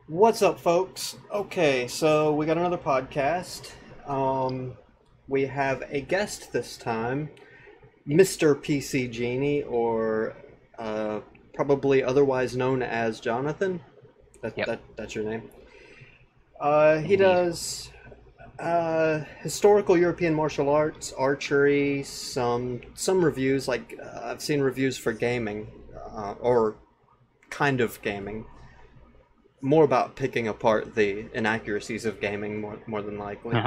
What's up, folks? Okay, so we got another podcast. We have a guest this time, Mr. PC Genie, or probably otherwise known as Jonathan. That's your name. He does historical European martial arts, archery, some reviews. Like I've seen reviews for gaming, or kind of gaming. More about picking apart the inaccuracies of gaming, more than likely.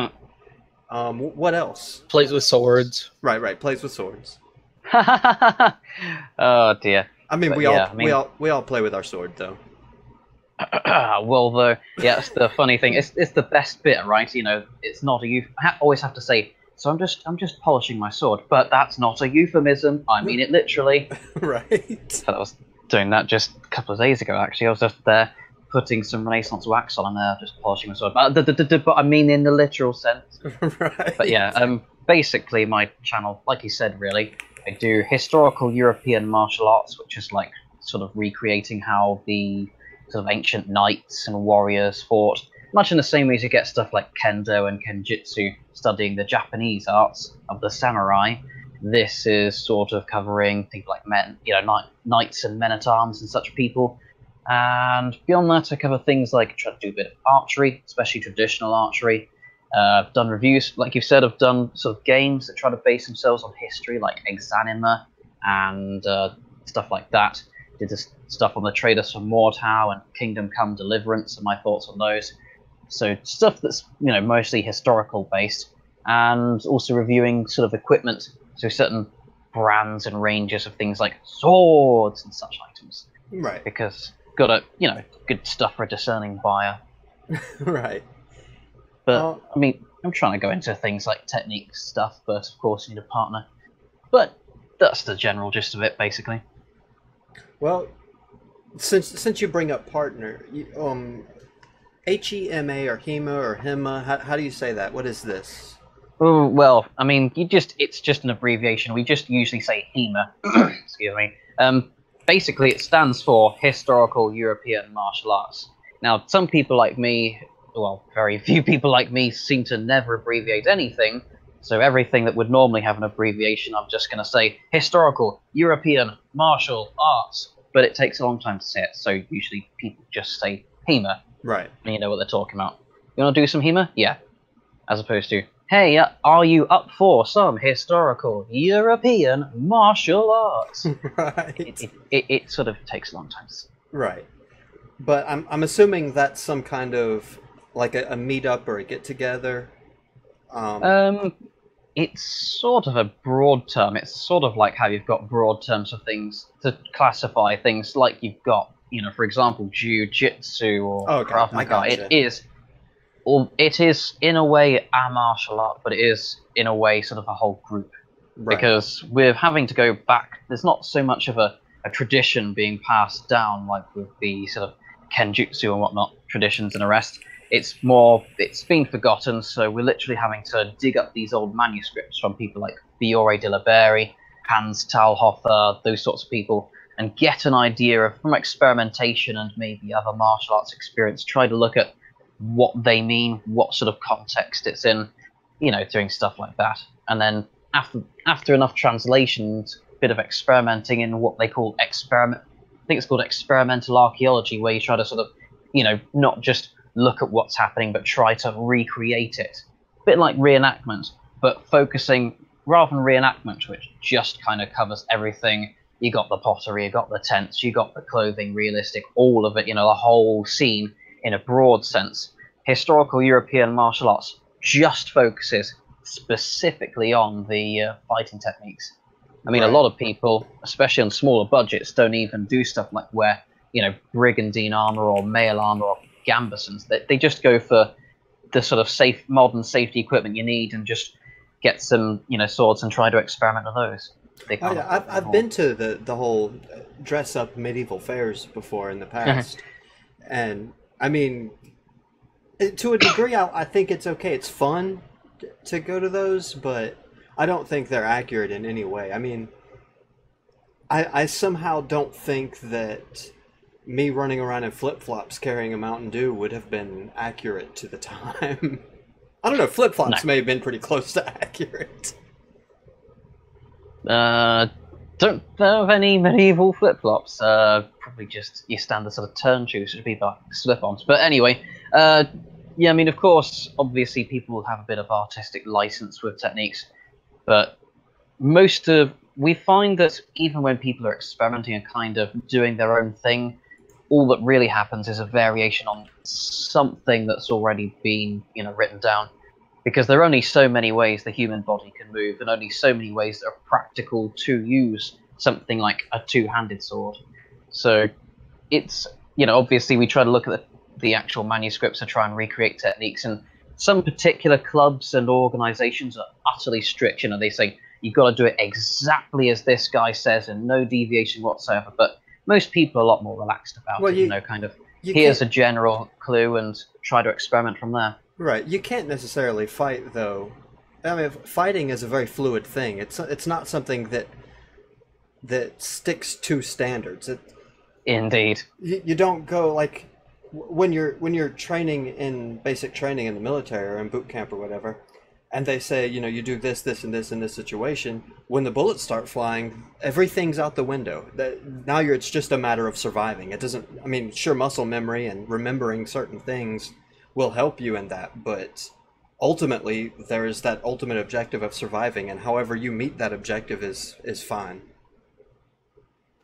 What else? Plays with swords. Right. Plays with swords. Oh dear. I mean, we all play with our sword, though. Well, though, yeah, that's the funny thing. It's the best bit, right? You know, it's not a always have to say. So I'm just polishing my sword, but that's not a euphemism. I mean it literally. Right. So I was doing that just a couple of days ago. Actually, I was just there putting some Renaissance wax on, and there just polishing my sword. But I mean in the literal sense. Right. But yeah, basically my channel, like you said, really, I do historical European martial arts, which is like sort of recreating how the sort of ancient knights and warriors fought, much in the same way as you get stuff like kendo and kenjutsu, studying the Japanese arts of the samurai. This is sort of covering things like knights and men-at-arms and such people. And beyond that, I cover things like try to do a bit of archery, especially traditional archery. I've done reviews, like you said. I've done sort of games that try to base themselves on history, like Exanima and stuff like that. Did this stuff on the Traders for Mordhau and Kingdom Come Deliverance, and my thoughts on those. So stuff that's mostly historical based, and also reviewing sort of equipment, so certain brands and ranges of things like swords and such items. Right. Because got a good stuff for a discerning buyer. Right. But I mean, I'm trying to go into things like technique stuff, but of course you need a partner. But that's the general gist of it, basically. Well, since you bring up partner, HEMA or HEMA or HEMA, how do you say that? What is this? Oh, well, I mean, it's just an abbreviation. We just usually say HEMA. Excuse me. Basically, it stands for Historical European Martial Arts. Now, some people like me, well, very few people like me, seem to never abbreviate anything. So everything that would normally have an abbreviation, I'm just going to say Historical European Martial Arts. But it takes a long time to say it, so usually people just say HEMA. Right. And you know what they're talking about. You want to do some HEMA? Yeah. As opposed to, hey, are you up for some historical European martial arts? Right. It sort of takes a long time. Right. But I'm assuming that's some kind of like a meetup or a get together. It's sort of a broad term. It's sort of like how you've got broad terms of things to classify things, like you've got, for example, jiu-jitsu or Krav Maga. It is in a way a martial art, but it is in a way sort of a whole group. Right. Because we're having to go back. There's not so much of a tradition being passed down like with the sort of kenjutsu and whatnot traditions and the rest. It's been forgotten, so we're literally having to dig up these old manuscripts from people like Fiore de la Berry, Hans Talhofer, those sorts of people, and get an idea of, from experimentation and maybe other martial arts experience, try to look at what they mean, what sort of context it's in, doing stuff like that. And then after enough translations, a bit of experimenting in what they call I think it's called experimental archaeology, where you try to sort of, not just look at what's happening, but try to recreate it. A bit like reenactment, but focusing, rather than reenactment, which just kind of covers everything. You got the pottery, you got the tents, you got the clothing, realistic, all of it, the whole scene in a broad sense. Historical European martial arts just focuses specifically on the fighting techniques. I mean, right. A lot of people, especially on smaller budgets, don't even do stuff like wear, brigandine armor or mail armor or gambesons. They just go for the sort of modern safety equipment you need and just get some, swords and try to experiment with those. Oh, yeah. I've been to the whole dress up medieval fairs before in the past, and I mean, to a degree, I think it's okay. It's fun to go to those, but I don't think they're accurate in any way. I mean, I somehow don't think that me running around in flip-flops carrying a Mountain Dew would have been accurate to the time. I don't know, flip-flops may have been pretty close to accurate. Don't know of any medieval flip-flops. Probably just your standard sort of turn shoes, would be like slip-ons. But anyway, yeah, I mean, of course, obviously people will have a bit of artistic license with techniques, but we find that even when people are experimenting and kind of doing their own thing, all that really happens is a variation on something that's already been, written down. Because there are only so many ways the human body can move, and only so many ways that are practical to use something like a two-handed sword. So it's, obviously we try to look at the actual manuscripts to try and recreate techniques, and some particular clubs and organizations are utterly strict. They say, you've got to do it exactly as this guy says and no deviation whatsoever. But most people are a lot more relaxed about it, kind of, here's a general clue and try to experiment from there. Right. You can't necessarily fight, though. I mean, fighting is a very fluid thing. It's not something that sticks to standards. Indeed. You don't go, like, when you're training in basic training in the military or in boot camp or whatever, and they say, you do this, this, and this in this situation, when the bullets start flying, everything's out the window. Now it's just a matter of surviving. It doesn't, I mean, sure, muscle memory and remembering certain things will help you in that, but ultimately there is that ultimate objective of surviving, and however you meet that objective is fine.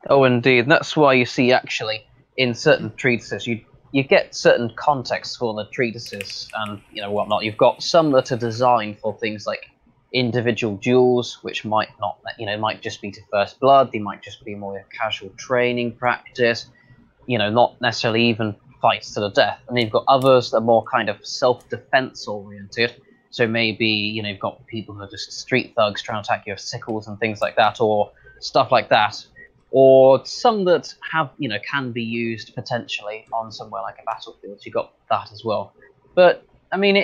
Oh, indeed. And that's why you see, actually, in certain treatises, you get certain contexts for the treatises and whatnot. You've got some that are designed for things like individual duels, which might not, might just be to first blood. They might just be more casual training practice, not necessarily even fights to the death. And you've got others that are more kind of self-defense oriented. So maybe, you've got people who are just street thugs trying to attack you with sickles and things like that, or stuff like that. Or some that have, can be used potentially on somewhere like a battlefield. So you've got that as well. But, I mean,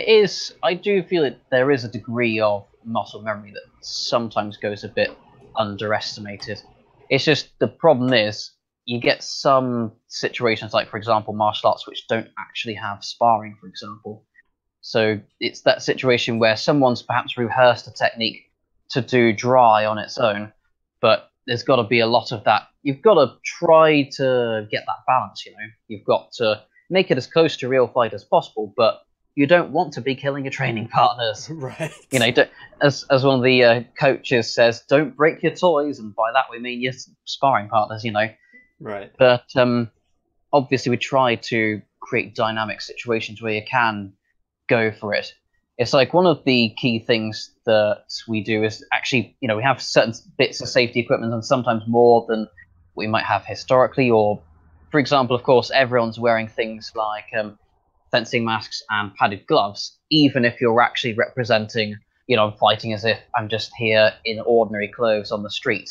I do feel that there is a degree of muscle memory that sometimes goes a bit underestimated. It's just, the problem is, you get some situations like, for example, martial arts which don't actually have sparring, for example. So it's that situation where someone's perhaps rehearsed a technique to do dry on its own, but there's got to be a lot of that. You've got to try to get that balance, You've got to make it as close to real fight as possible, but you don't want to be killing your training partners. Right. As one of the coaches says, don't break your toys, and by that we mean your sparring partners, Right. But obviously we try to create dynamic situations where you can go for it. It's like one of the key things that we do is actually, we have certain bits of safety equipment, and sometimes more than we might have historically. Or, for example, of course, everyone's wearing things like fencing masks and padded gloves, even if you're actually representing, I'm fighting as if I'm just here in ordinary clothes on the street.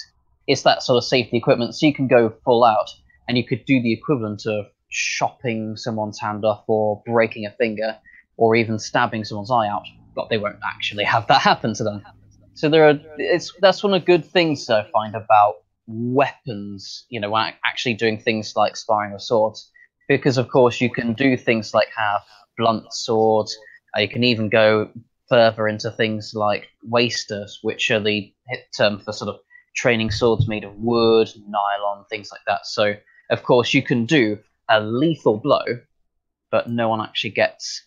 It's that sort of safety equipment, so you can go full out, and you could do the equivalent of chopping someone's hand off, or breaking a finger, or even stabbing someone's eye out, but they won't actually have that happen to them. So that's one of the good things I find about weapons, actually doing things like sparring with swords, because of course you can do things like have blunt swords. You can even go further into things like wasters, which are the term for sort of training swords made of wood, nylon, things like that. So, of course, you can do a lethal blow, but no one actually gets,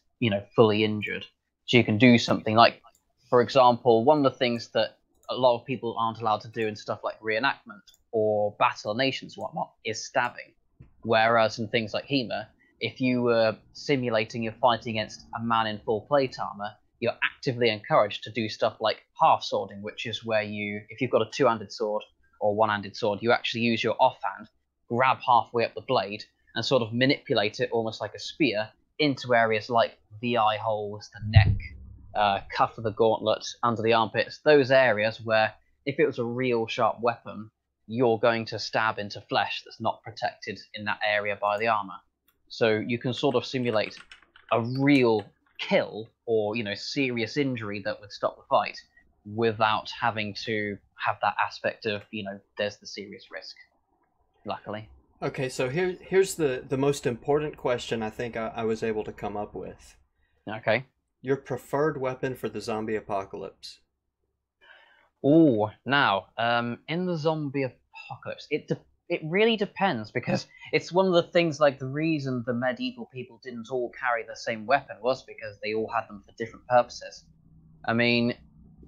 fully injured. So you can do something like, for example, one of the things that a lot of people aren't allowed to do in stuff like reenactment or Battle of Nations and whatnot is stabbing. Whereas in things like HEMA, if you were simulating you're fighting against a man in full plate armor, you're actively encouraged to do stuff like half-swording, which is where if you've got a two-handed sword or one-handed sword, you actually use your offhand, grab halfway up the blade, and sort of manipulate it almost like a spear into areas like the eye holes, the neck, cuff of the gauntlet, under the armpits, those areas where if it was a real sharp weapon, you're going to stab into flesh that's not protected in that area by the armor. So you can sort of simulate a real kill or, serious injury that would stop the fight without having to have that aspect of, there's the serious risk, luckily. Okay, so here's the most important question I think I was able to come up with. Okay. Your preferred weapon for the zombie apocalypse? Oh, now, in the zombie apocalypse, it really depends, because it's one of the things, like, the reason the medieval people didn't all carry the same weapon was because they all had them for different purposes. I mean,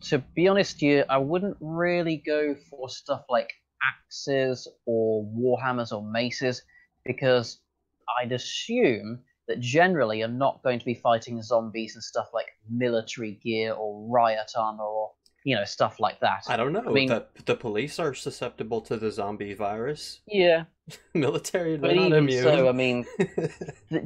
to be honest, I wouldn't really go for stuff like axes or warhammers or maces, because I'd assume that generally you're not going to be fighting zombies and stuff like military gear or riot armor or stuff like that. I don't know. I mean, the police are susceptible to the zombie virus. Yeah. Military, they're but not even immune. So, I mean,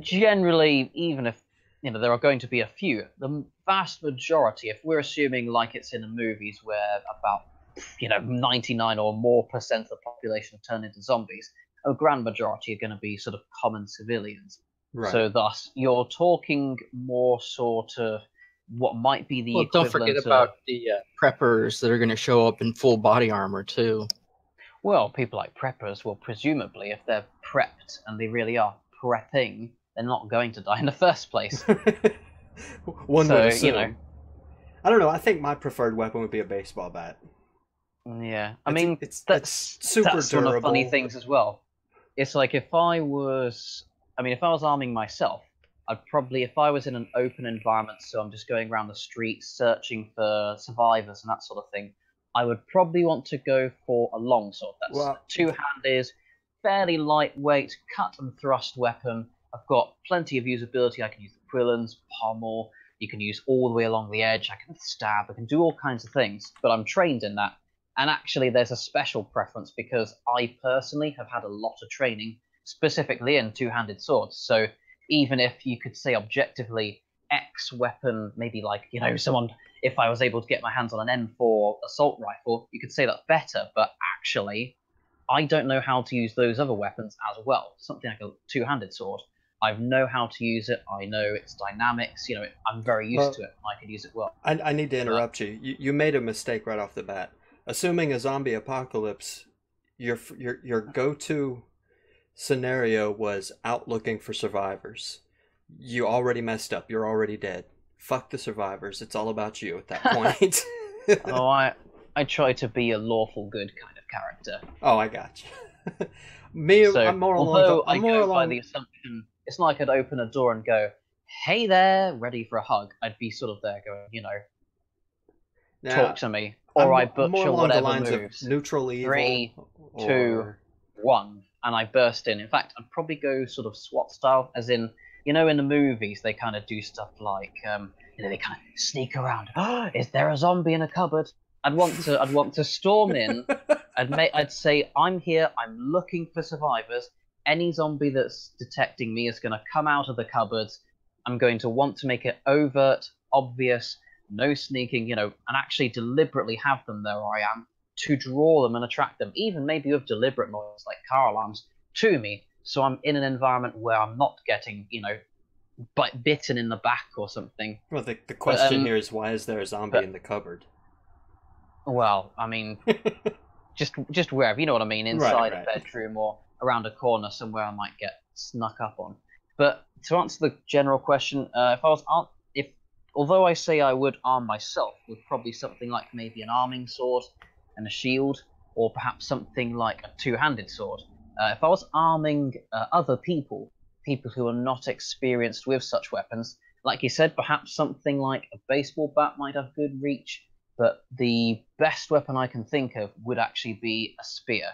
generally, even if there are going to be a few, the vast majority, if we're assuming like it's in the movies where about 99 or more percent of the population turn into zombies, a grand majority are going to be sort of common civilians. Right. So thus, you're talking more sort of what might be the equivalent. Don't forget about the preppers that are going to show up in full body armor too. Well, people like preppers will presumably, if they're prepped and they really are prepping, they're not going to die in the first place. One would assume. I don't know. I think my preferred weapon would be a baseball bat. Yeah, it's super that's durable. One of the funny things as well. It's like if I was arming myself, I'd probably, if I was in an open environment, so I'm just going around the streets searching for survivors and that sort of thing, I would probably want to go for a longsword. That's two-handed, fairly lightweight, cut and thrust weapon. I've got plenty of usability. I can use the quillons, pommel. You can use all the way along the edge. I can stab. I can do all kinds of things, but I'm trained in that. And actually, there's a special preference because I personally have had a lot of training specifically in two-handed swords. So even if you could say objectively X weapon, maybe like, someone, if I was able to get my hands on an M4 assault rifle, you could say that's better. But actually, I don't know how to use those other weapons as well. Something like a two-handed sword. I know how to use it. I know its dynamics. I'm very used to it. And I could use it well. I need to interrupt you. You made a mistake right off the bat. Assuming a zombie apocalypse, your go-to scenario was out looking for survivors. You already messed up. You're already dead. Fuck the survivors. It's all about you at that point. Oh, I try to be a lawful good kind of character. Oh, I got you. So, I'm more along by the assumption, it's not like I'd open a door and go, "Hey there, ready for a hug." I'd be sort of there going, talk to me, or I butcher whatever moves. Neutral evil. 3, 2, 1, and I burst in. In fact, I'd probably go sort of SWAT style, as in, in the movies they kind of do stuff like, they kind of sneak around. Is there a zombie in a cupboard? I'd want to storm in. I'd say, I'm here. I'm looking for survivors. Any zombie that's detecting me is going to come out of the cupboards. I'm going to want to make it overt, obvious, no sneaking, and actually deliberately have them there where I am to draw them and attract them, even maybe with deliberate noise like car alarms, to me. So I'm in an environment where I'm not getting, bitten in the back or something. Well, the question here is, why is there a zombie in the cupboard? Well, I mean, just wherever, you know what I mean, inside a bedroom or around a corner somewhere I might get snuck up on. But to answer the general question, although I say I would arm myself with probably something like maybe an arming sword and a shield, or perhaps something like a two-handed sword, if I was arming other people who are not experienced with such weapons, like you said, perhaps something like a baseball bat might have good reach, but the best weapon I can think of would actually be a spear,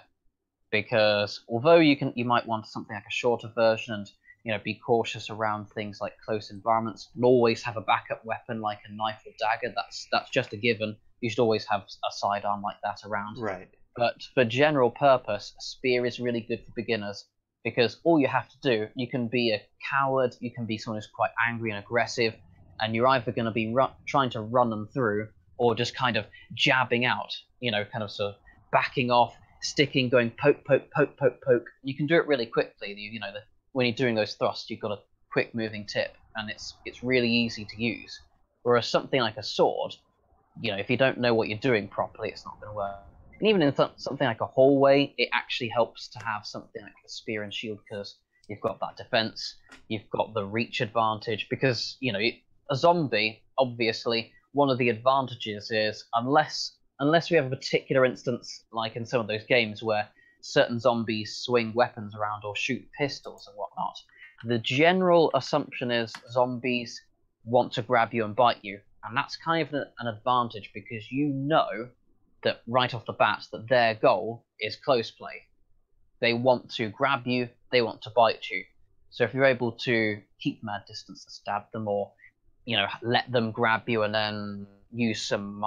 because although you might want something like a shorter version and be cautious around things like close environments, and always have a backup weapon like a knife or dagger. That's just a given. You should always have a sidearm like that around. Right. But for general purpose, a spear is really good for beginners, because all you have to do, you can be a coward, you can be someone who's quite angry and aggressive, and you're either going to be trying to run them through, or just kind of jabbing out, kind of sort of backing off, sticking, going poke, poke, poke, poke, poke. You can do it really quickly. When you're doing those thrusts, you've got a quick moving tip, and it's really easy to use. Whereas something like a sword, if you don't know what you're doing properly, it's not going to work. And even in something like a hallway, it actually helps to have something like a spear and shield, because you've got that defense, you've got the reach advantage, because, a zombie, obviously, one of the advantages is, unless we have a particular instance, like in some of those games where certain zombies swing weapons around or shoot pistols and whatnot, the general assumption is zombies want to grab you and bite you. And that's kind of an advantage, because you know that right off the bat that their goal is close play. They want to grab you, they want to bite you. So if you're able to keep them at a distance and stab them, or let them grab you and then use some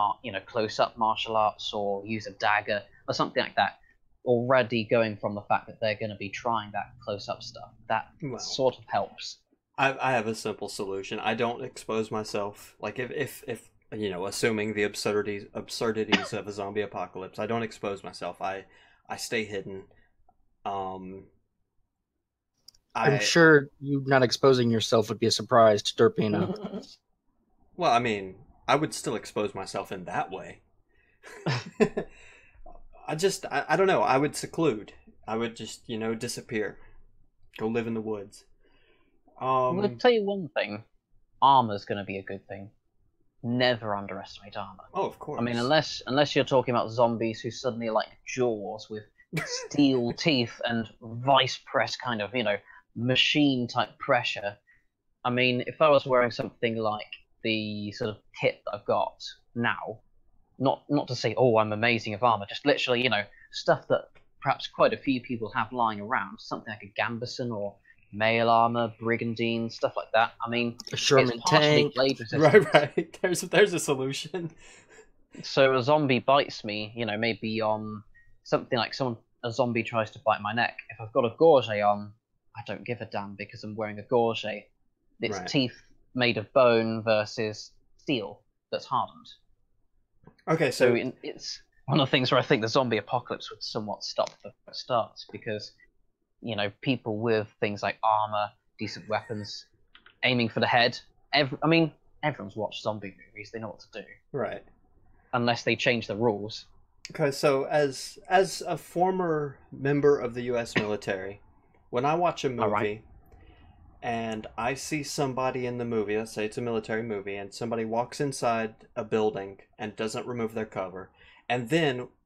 close-up martial arts, or use a dagger or something like that, already going from the fact that they're going to be trying that close-up stuff, that sort of helps. I have a simple solution. I don't expose myself. Like if assuming the absurdities of a zombie apocalypse, I don't expose myself. I stay hidden. I'm sure you not exposing yourself would be a surprise to Derpina. Well, I mean, I would still expose myself in that way. I don't know. I would seclude. I would just, disappear. Go live in the woods. I'm going to tell you one thing. Armor's going to be a good thing. Never underestimate armor. Oh, of course. I mean, unless you're talking about zombies who suddenly are like Jaws with steel teeth and vice press kind of, machine type pressure. I mean, if I was wearing something like the sort of kit that I've got now, not to say, oh, I'm amazing of armor, just literally, stuff that perhaps quite a few people have lying around, something like a gambeson or mail armor, brigandine, stuff like that. I mean, a Sherman tank. Right. There's a solution. So a zombie bites me, maybe on something like a zombie tries to bite my neck. If I've got a gorget on, I don't give a damn, because I'm wearing a gorget. It's right. Teeth made of bone versus steel that's hardened. Okay, so it's one of the things where I think the zombie apocalypse would somewhat stop before it starts, because people with things like armor, decent weapons, aiming for the head. Everyone's watched zombie movies. They know what to do. Right. Unless they change the rules. Okay, so as a former member of the U.S. military, when I watch a movie and I see somebody in the movie, let's say it's a military movie, and somebody walks inside a building and doesn't remove their cover,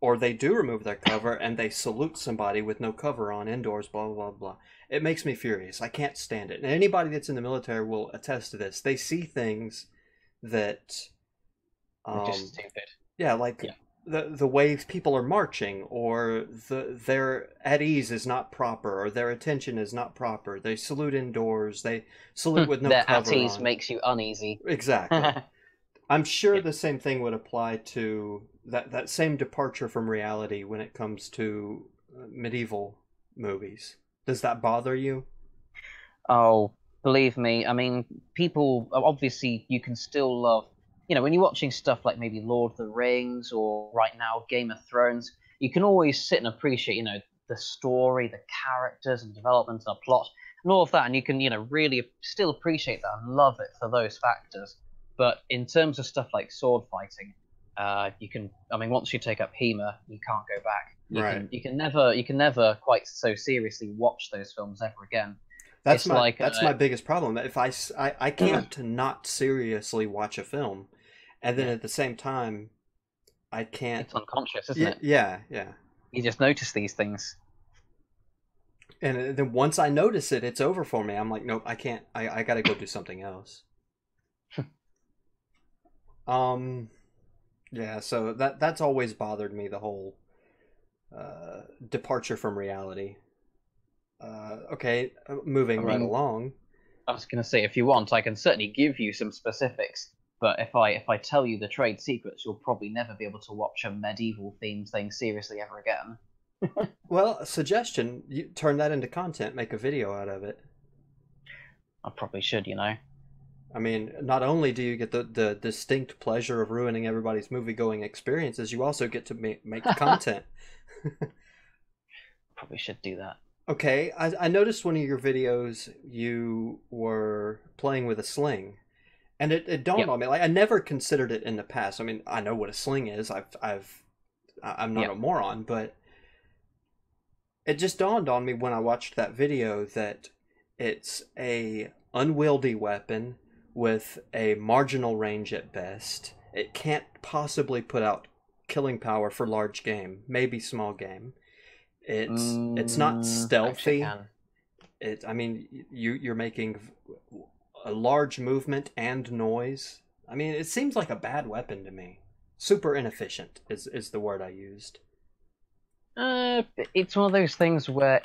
or they do remove their cover and they salute somebody with no cover on indoors, blah, blah, blah, blah. It makes me furious. I can't stand it. And anybody that's in the military will attest to this. They see things that... They're just stupid. Yeah, the way people are marching, or their at ease is not proper, or their attention is not proper. They salute indoors. They salute with no cover on. Their at ease makes you uneasy. Exactly. I'm sure the same thing would apply to that same departure from reality when it comes to medieval movies. Does that bother you? Oh, believe me. I mean, people, obviously, you can still love, when you're watching stuff like maybe Lord of the Rings, or right now Game of Thrones, you can always sit and appreciate, the story, the characters and development and the plot and all of that, and you can, really still appreciate that and love it for those factors. But in terms of stuff like sword fighting, once you take up HEMA, you can't go back. You can never quite so seriously watch those films ever again. That's my biggest problem. If I can't not seriously watch a film, and then at the same time, I can't. It's unconscious, isn't it? Yeah. You just notice these things. And then once I notice it, it's over for me. I'm like, nope, I can't. I got to go do something else. Yeah. So that's always bothered me. The whole departure from reality. Okay, moving right along. I was going to say, if you want, I can certainly give you some specifics. But if I tell you the trade secrets, you'll probably never be able to watch a medieval themed thing seriously ever again. Well, a suggestion: you turn that into content, make a video out of it. I probably should, I mean, not only do you get the distinct pleasure of ruining everybody's movie-going experiences, you also get to make content. Probably should do that. Okay, I noticed one of your videos you were playing with a sling, and it dawned on me, like, I never considered it in the past. I mean, I know what a sling is. I'm not a moron, but it just dawned on me when I watched that video that it's a unwieldy weapon with a marginal range at best. It can't possibly put out killing power for large game, maybe small game. It's not stealthy. I mean, you're making a large movement and noise. I mean, it seems like a bad weapon to me. Super inefficient is the word I used. It's one of those things where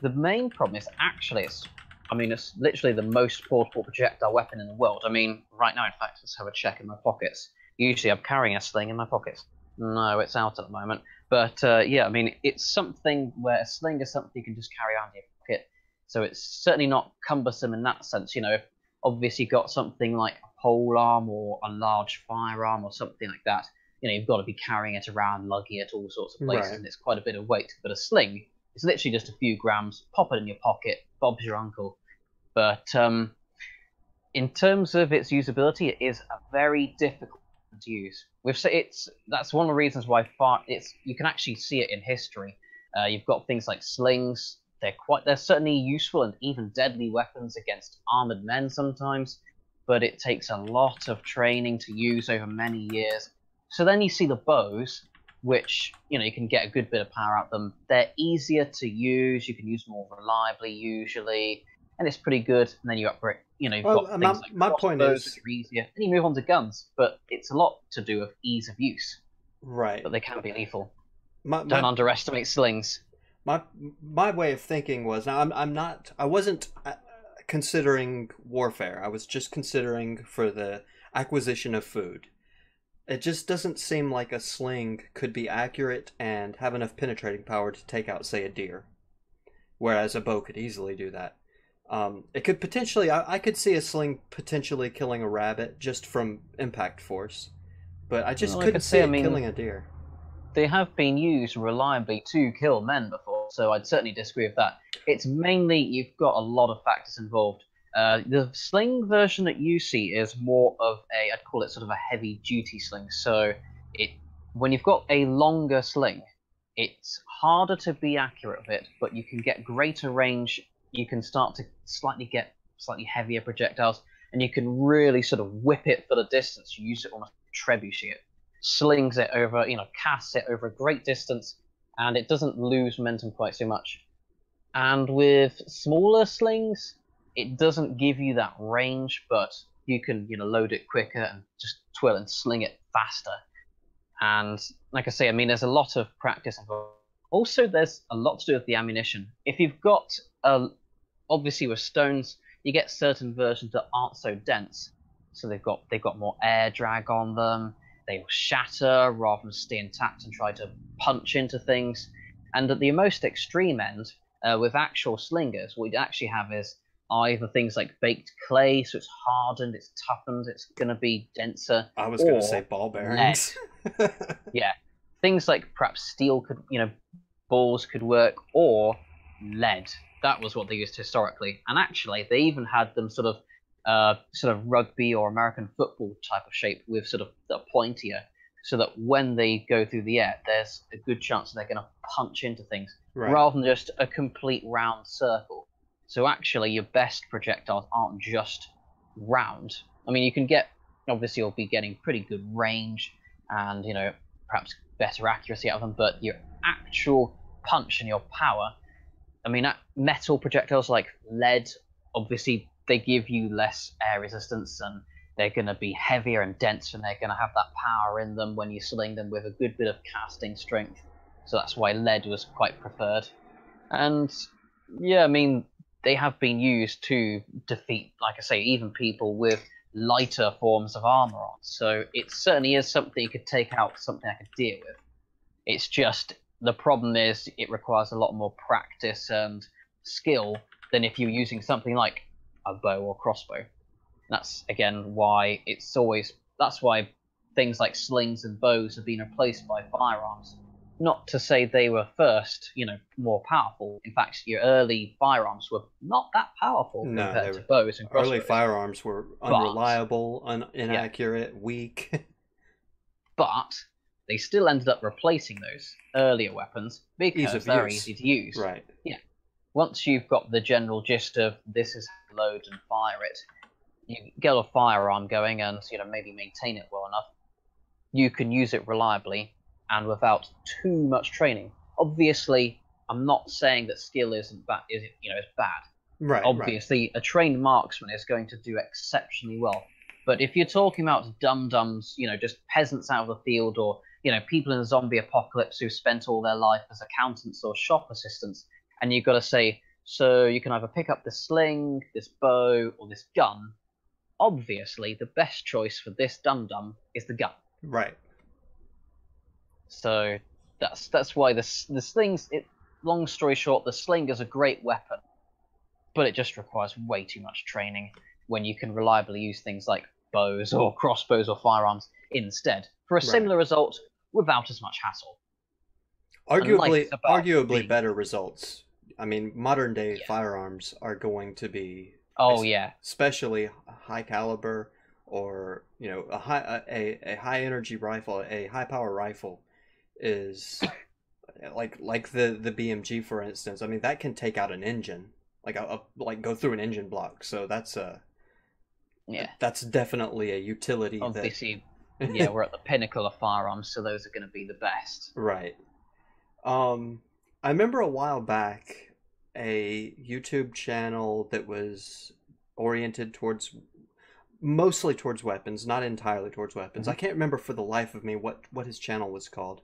the main problem is actually it's literally the most portable projectile weapon in the world. I mean, right now, in fact, let's have a check in my pockets. Usually I'm carrying a sling in my pockets. No, it's out at the moment. But yeah, I mean, it's something where a sling is something you can just carry around in your pocket. So it's certainly not cumbersome in that sense. You know, if obviously you've got something like a pole arm or a large firearm or something like that, you know, you've got to be carrying it around, lugging it all sorts of places, and it's quite a bit of weight. But a sling, it's literally just a few grams, pop it in your pocket, Bob's your uncle. But in terms of its usability, it is a very difficult one to use. That's one of the reasons why you can actually see it in history. You've got things like slings. They're certainly useful and even deadly weapons against armored men sometimes, but it takes a lot of training to use over many years. So then you see the bows, which, you know, you can get a good bit of power out of them. They're easier to use. You can use more reliably usually, and it's pretty good. And then you upgrade. You know, you've got things like my point is, which are easier. Then you move on to guns, but it's a lot to do with ease of use. Right. But they can be lethal. Don't underestimate slings. My way of thinking was, now I wasn't considering warfare. I was just considering for the acquisition of food. It just doesn't seem like a sling could be accurate and have enough penetrating power to take out, say, a deer, whereas a bow could easily do that. It could potentially, I could see a sling potentially killing a rabbit just from impact force, but I just couldn't see it killing a deer. They have been used reliably to kill men before, so I'd certainly disagree with that. It's mainly, you've got a lot of factors involved. The sling version that you see is more of I'd call it sort of a heavy duty sling. So when you've got a longer sling, it's harder to be accurate with it, but you can get greater range. You can start to get slightly heavier projectiles, and you can really sort of whip it for the distance. You use it almost like trebuchet it, slings it over, casts it over a great distance, and it doesn't lose momentum quite so much. And with smaller slings, it doesn't give you that range, but you can, load it quicker and just twill and sling it faster. And like I say, I mean, there's a lot of practice involved. Also, there's a lot to do with the ammunition. If you've got, obviously with stones, you get certain versions that aren't so dense. So they've got more air drag on them. They will shatter rather than stay intact and try to punch into things. And at the most extreme end, with actual slingers, what you'd actually have is either things like baked clay, so it's hardened, it's toughened, it's going to be denser. I was going to say ball bearings. Yeah, things like perhaps steel could, balls could work, or lead. That was what they used historically. And actually, they even had them sort of rugby or American football type of shape with sort of the pointier, so that when they go through the air, there's a good chance that they're going to punch into things, rather than just a complete round circle. So actually, your best projectiles aren't just round. I mean, you can obviously you'll be getting pretty good range and, perhaps better accuracy out of them, but your actual punch and your power, I mean, metal projectiles like lead, obviously, they give you less air resistance, and they're going to be heavier and denser, and they're going to have that power in them when you sling them with a good bit of casting strength. So that's why lead was quite preferred. And yeah, I mean, they have been used to defeat, like I say, even people with lighter forms of armor on. So it certainly is something you could take out, something I could deal with. It's just, the problem is it requires a lot more practice and skill than if you're using something like a bow or crossbow. That's again why that's why things like slings and bows have been replaced by firearms. Not to say they were first, more powerful. In fact, your early firearms were not that powerful compared to bows and crossbows. Early firearms were unreliable, inaccurate, weak. But they still ended up replacing those earlier weapons because they're easy to use. Right. Yeah. Once you've got the general gist of this is how to load and fire it, you get a firearm going and maybe maintain it well enough, you can use it reliably and without too much training. Obviously, I'm not saying that skill is bad. Right. Obviously, a trained marksman is going to do exceptionally well. But if you're talking about dum-dums, just peasants out of the field, or people in a zombie apocalypse who spent all their life as accountants or shop assistants, and you've got to say, so you can either pick up this sling, this bow, or this gun. Obviously, the best choice for this dum-dum is the gun. Right. So that's why the slings. Long story short, the sling is a great weapon, but it just requires way too much training when you can reliably use things like bows or crossbows or firearms instead for a similar result without as much hassle. Arguably better results. I mean, modern day firearms are going to be especially high caliber, or a high energy rifle, a high power rifle is like the BMG, for instance. I mean, that can take out an engine, like go through an engine block. So that's that's definitely a utility. Obviously, we're at the pinnacle of firearms, so those are going to be the best. Right. I remember a while back a YouTube channel that was oriented mostly towards weapons, not entirely towards weapons. I can't remember for the life of me what his channel was called.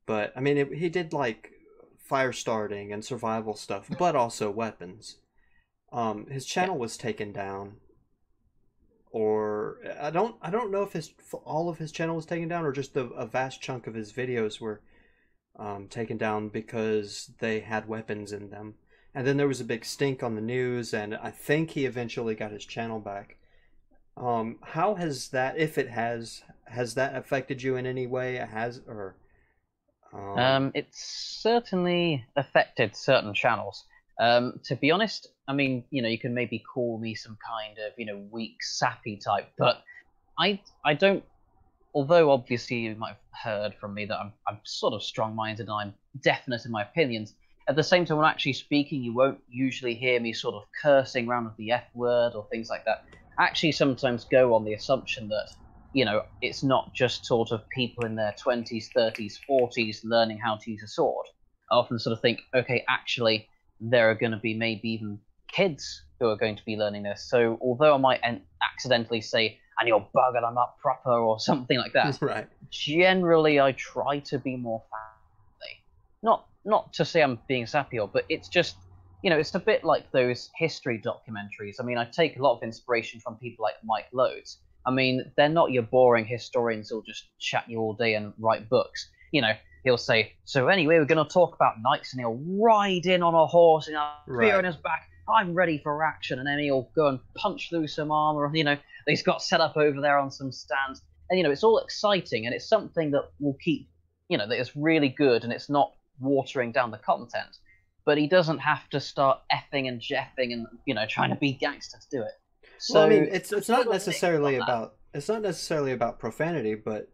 But, I mean, he did, like, fire starting and survival stuff, but also weapons. His channel was taken down. Or, I don't know if all of his channel was taken down, or just a vast chunk of his videos were taken down because they had weapons in them. And then there was a big stink on the news, and I think he eventually got his channel back. How has that, if it has that affected you in any way? It's certainly affected certain channels. To be honest, I mean, you can maybe call me some kind of, weak, sappy type, but I don't. Although obviously you might have heard from me that I'm sort of strong-minded and I'm definite in my opinions. At the same time, when I'm actually speaking, you won't usually hear me sort of cursing around with the F word or things like that. I actually sometimes go on the assumption that, it's not just sort of people in their 20s, 30s, 40s learning how to use a sword. I often sort of think, okay, actually, there are going to be maybe even kids who are going to be learning this. So although I might accidentally say, and you're bugging them up proper or something like that, right. Generally I try to be more family. Not to say I'm being sappy, but it's just, it's a bit like those history documentaries. I mean, I take a lot of inspiration from people like Mike Lodes. I mean, they're not your boring historians who'll just chat you all day and write books. He'll say, so anyway, we're going to talk about knights, and he'll ride in on a horse and a spear in his back. I'm ready for action. And then he'll go and punch through some armor, he's got set up over there on some stands. And, it's all exciting, and it's something that will keep, that is really good, and it's not watering down the content. But he doesn't have to start effing and jeffing and, trying to be gangster to do it. So, well, I mean, it's not necessarily about profanity, but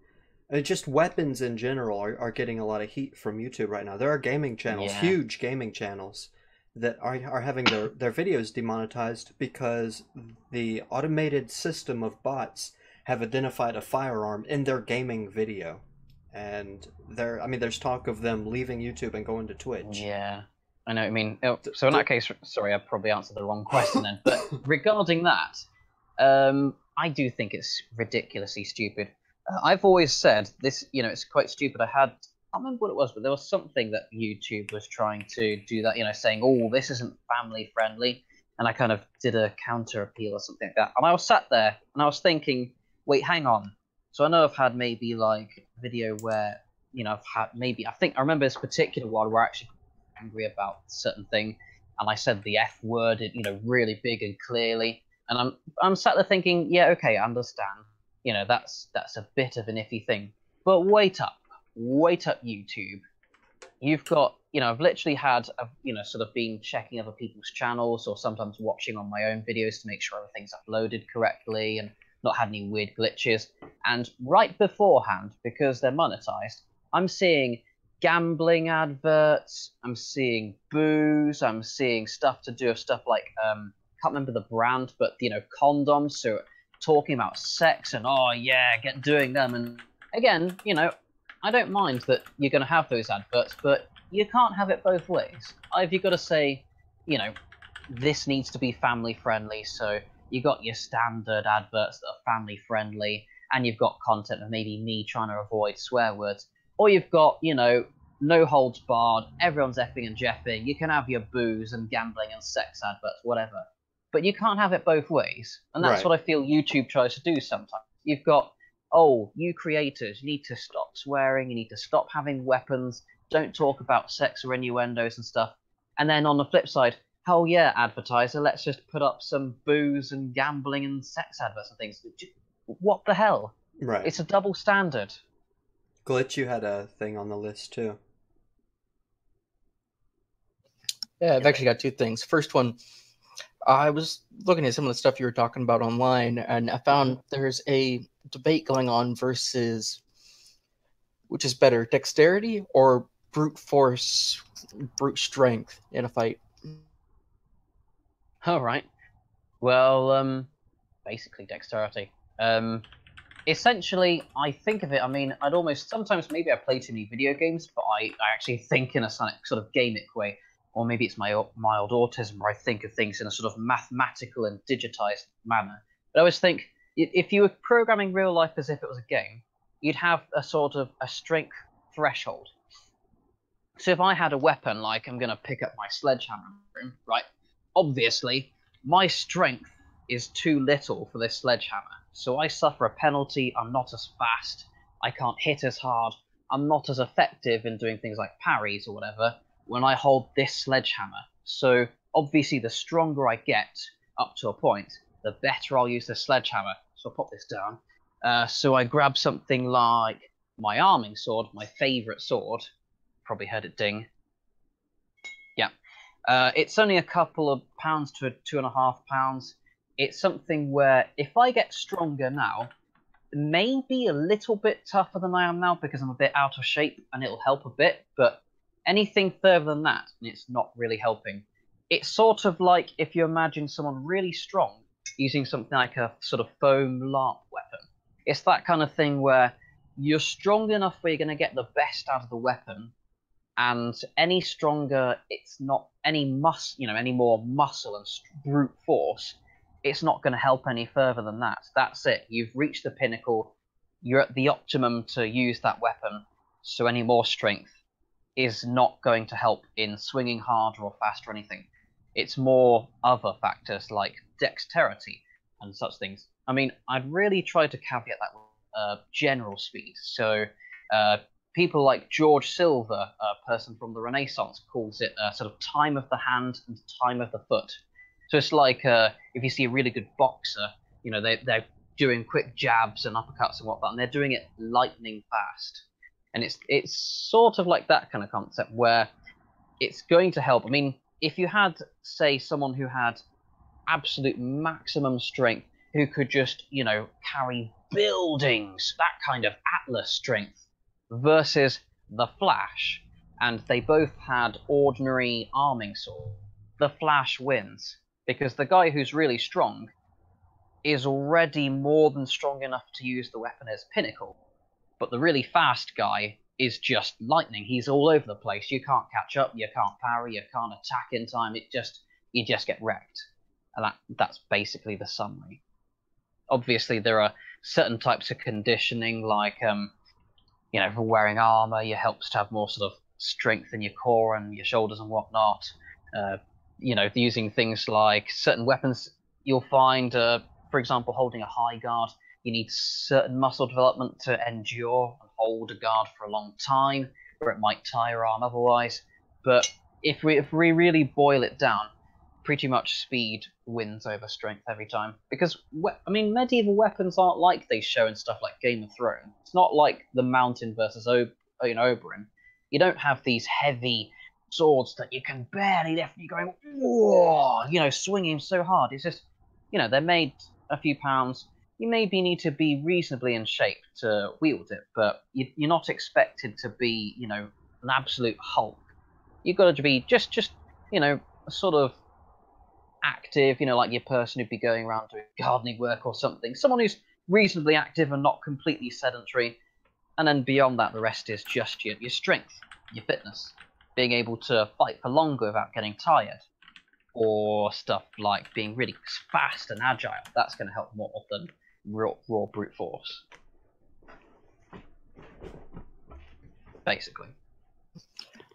just weapons in general are getting a lot of heat from YouTube right now. There are gaming channels, huge gaming channels, that are having their videos demonetized because the automated system of bots have identified a firearm in their gaming video. And there's talk of them leaving YouTube and going to Twitch. Yeah, I know. I mean, so in that case, sorry, I probably answered the wrong question then. But regarding that, I do think it's ridiculously stupid. I've always said this, it's quite stupid. I can't remember what it was, but there was something that YouTube was trying to do that, saying, oh, this isn't family friendly. And I kind of did a counter appeal or something like that. And I was sat there and I was thinking, wait, hang on. So I know I've had maybe like a video where, I've had maybe, I remember this particular one where I actually got angry about a certain thing. And I said the F word, really big and clearly. And I'm sat there thinking, yeah, okay, I understand. You know, that's a bit of an iffy thing. But wait up, YouTube. You've got, you know, I've literally had, you know, sort of been checking other people's channels or sometimes watching on my own videos to make sure everything's uploaded correctly and not had any weird glitches. And right beforehand, because they're monetized, I'm seeing gambling adverts, I'm seeing booze, I'm seeing stuff to do with stuff like, can't remember the brand, but, you know, condoms, so talking about sex and, oh yeah, doing them. And again, you know, I don't mind that you're going to have those adverts, but you can't have it both ways. Either you've got to say, you know, this needs to be family friendly, so you got your standard adverts that are family friendly, and you've got content of maybe me trying to avoid swear words, or you've got, you know, no holds barred, everyone's effing and jeffing, you can have your booze and gambling and sex adverts, whatever. But you can't have it both ways, and that's what I feel YouTube tries to do sometimes. You've got, oh, you creators, you need to stop swearing, you need to stop having weapons, don't talk about sex or innuendos and stuff. And then on the flip side, oh yeah, advertiser, let's just put up some booze and gambling and sex adverts and things. What the hell? Right. It's a double standard. Glitch, you had a thing on the list too. Yeah, I've actually got two things. First one, I was looking at some of the stuff you were talking about online, and I found there's a debate going on versus which is better, dexterity or brute force, brute strength in a fight. All right. Well, basically dexterity. Essentially, I think of it, I mean, I'd almost, sometimes maybe I play too many video games, but I actually think in a sort of gamic way. Or maybe it's my mild autism where I think of things in a sort of mathematical and digitized manner. But I always think, if you were programming real life as if it was a game, you'd have a sort of a strength threshold. So if I had a weapon, like I'm going to pick up my sledgehammer, right? Obviously, my strength is too little for this sledgehammer. So I suffer a penalty, I'm not as fast, I can't hit as hard, I'm not as effective in doing things like parries or whatever when I hold this sledgehammer. So obviously the stronger I get up to a point, the better I'll use the sledgehammer. So I'll pop this down. So I grab something like my arming sword, my favourite sword. Probably heard it ding. Yeah. It's only a couple of pounds to 2.5 pounds. It's something where if I get stronger now, maybe a little bit tougher than I am now because I'm a bit out of shape and it'll help a bit, but anything further than that, and it's not really helping. It's sort of like if you imagine someone really strong using something like a sort of foam LARP weapon. It's that kind of thing where you're strong enough where you're going to get the best out of the weapon, and any stronger, it's not any any more muscle and brute force. It's not going to help any further than that. That's it. You've reached the pinnacle. You're at the optimum to use that weapon. So any more strength is not going to help in swinging harder or faster or anything. It's more other factors like dexterity and such things. I mean, I'd really try to caveat that with general speed. So people like George Silver, a person from the Renaissance, calls it sort of time of the hand and time of the foot. So it's like if you see a really good boxer, you know, they're doing quick jabs and uppercuts and whatnot, and they're doing it lightning fast. And it's sort of like that kind of concept where it's going to help. I mean, if you had, say, someone who had absolute maximum strength, who could just, you know, carry buildings, that kind of Atlas strength, versus the Flash, and they both had ordinary arming sword, the Flash wins. Because the guy who's really strong is already more than strong enough to use the weapon as pinnacle. But the really fast guy is just lightning. He's all over the place. You can't catch up, you can't parry, you can't attack in time. You just get wrecked. And that's basically the summary. Obviously, there are certain types of conditioning, like, you know, for wearing armor, it helps to have more sort of strength in your core and your shoulders and whatnot. You know, using things like certain weapons, you'll find, for example, holding a high guard, you need certain muscle development to endure and hold a guard for a long time, or it might tire your arm otherwise. But if we really boil it down, pretty much speed wins over strength every time. Because, I mean, medieval weapons aren't like they show in stuff like Game of Thrones. It's not like the Mountain versus Oberyn. You don't have these heavy swords that you can barely lift. You're going, whoa, you know, swinging so hard. It's just, you know, they're made a few pounds. You maybe need to be reasonably in shape to wield it, but you're not expected to be, you know, an absolute Hulk. You've got to be just you know, sort of active, you know, like your person who'd be going around doing gardening work or something. Someone who's reasonably active and not completely sedentary. And then beyond that, the rest is just your strength, your fitness, being able to fight for longer without getting tired, or stuff like being really fast and agile. That's going to help more than raw brute force, basically.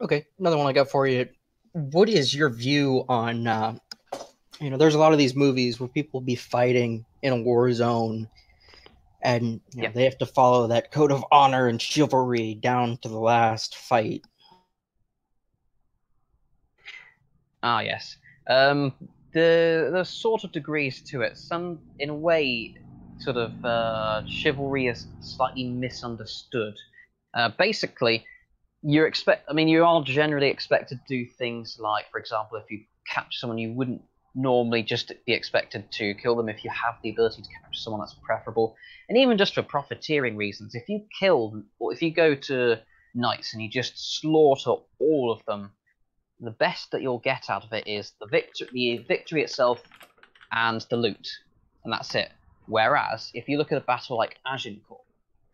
Okay, another one I got for you. What is your view on, you know, there's a lot of these movies where people be fighting in a war zone, and you know, they have to follow that code of honor and chivalry down to the last fight. Ah, yes. The sort of degrees to it. Some, in a way, sort of chivalry is slightly misunderstood. Basically, you are generally expected to do things like, for example, if you catch someone, you wouldn't normally just be expected to kill them. If you have the ability to capture someone, that's preferable. And even just for profiteering reasons, if you kill, or if you go to knights and you just slaughter all of them, the best that you'll get out of it is the victory itself and the loot, and that's it. Whereas if you look at a battle like Agincourt,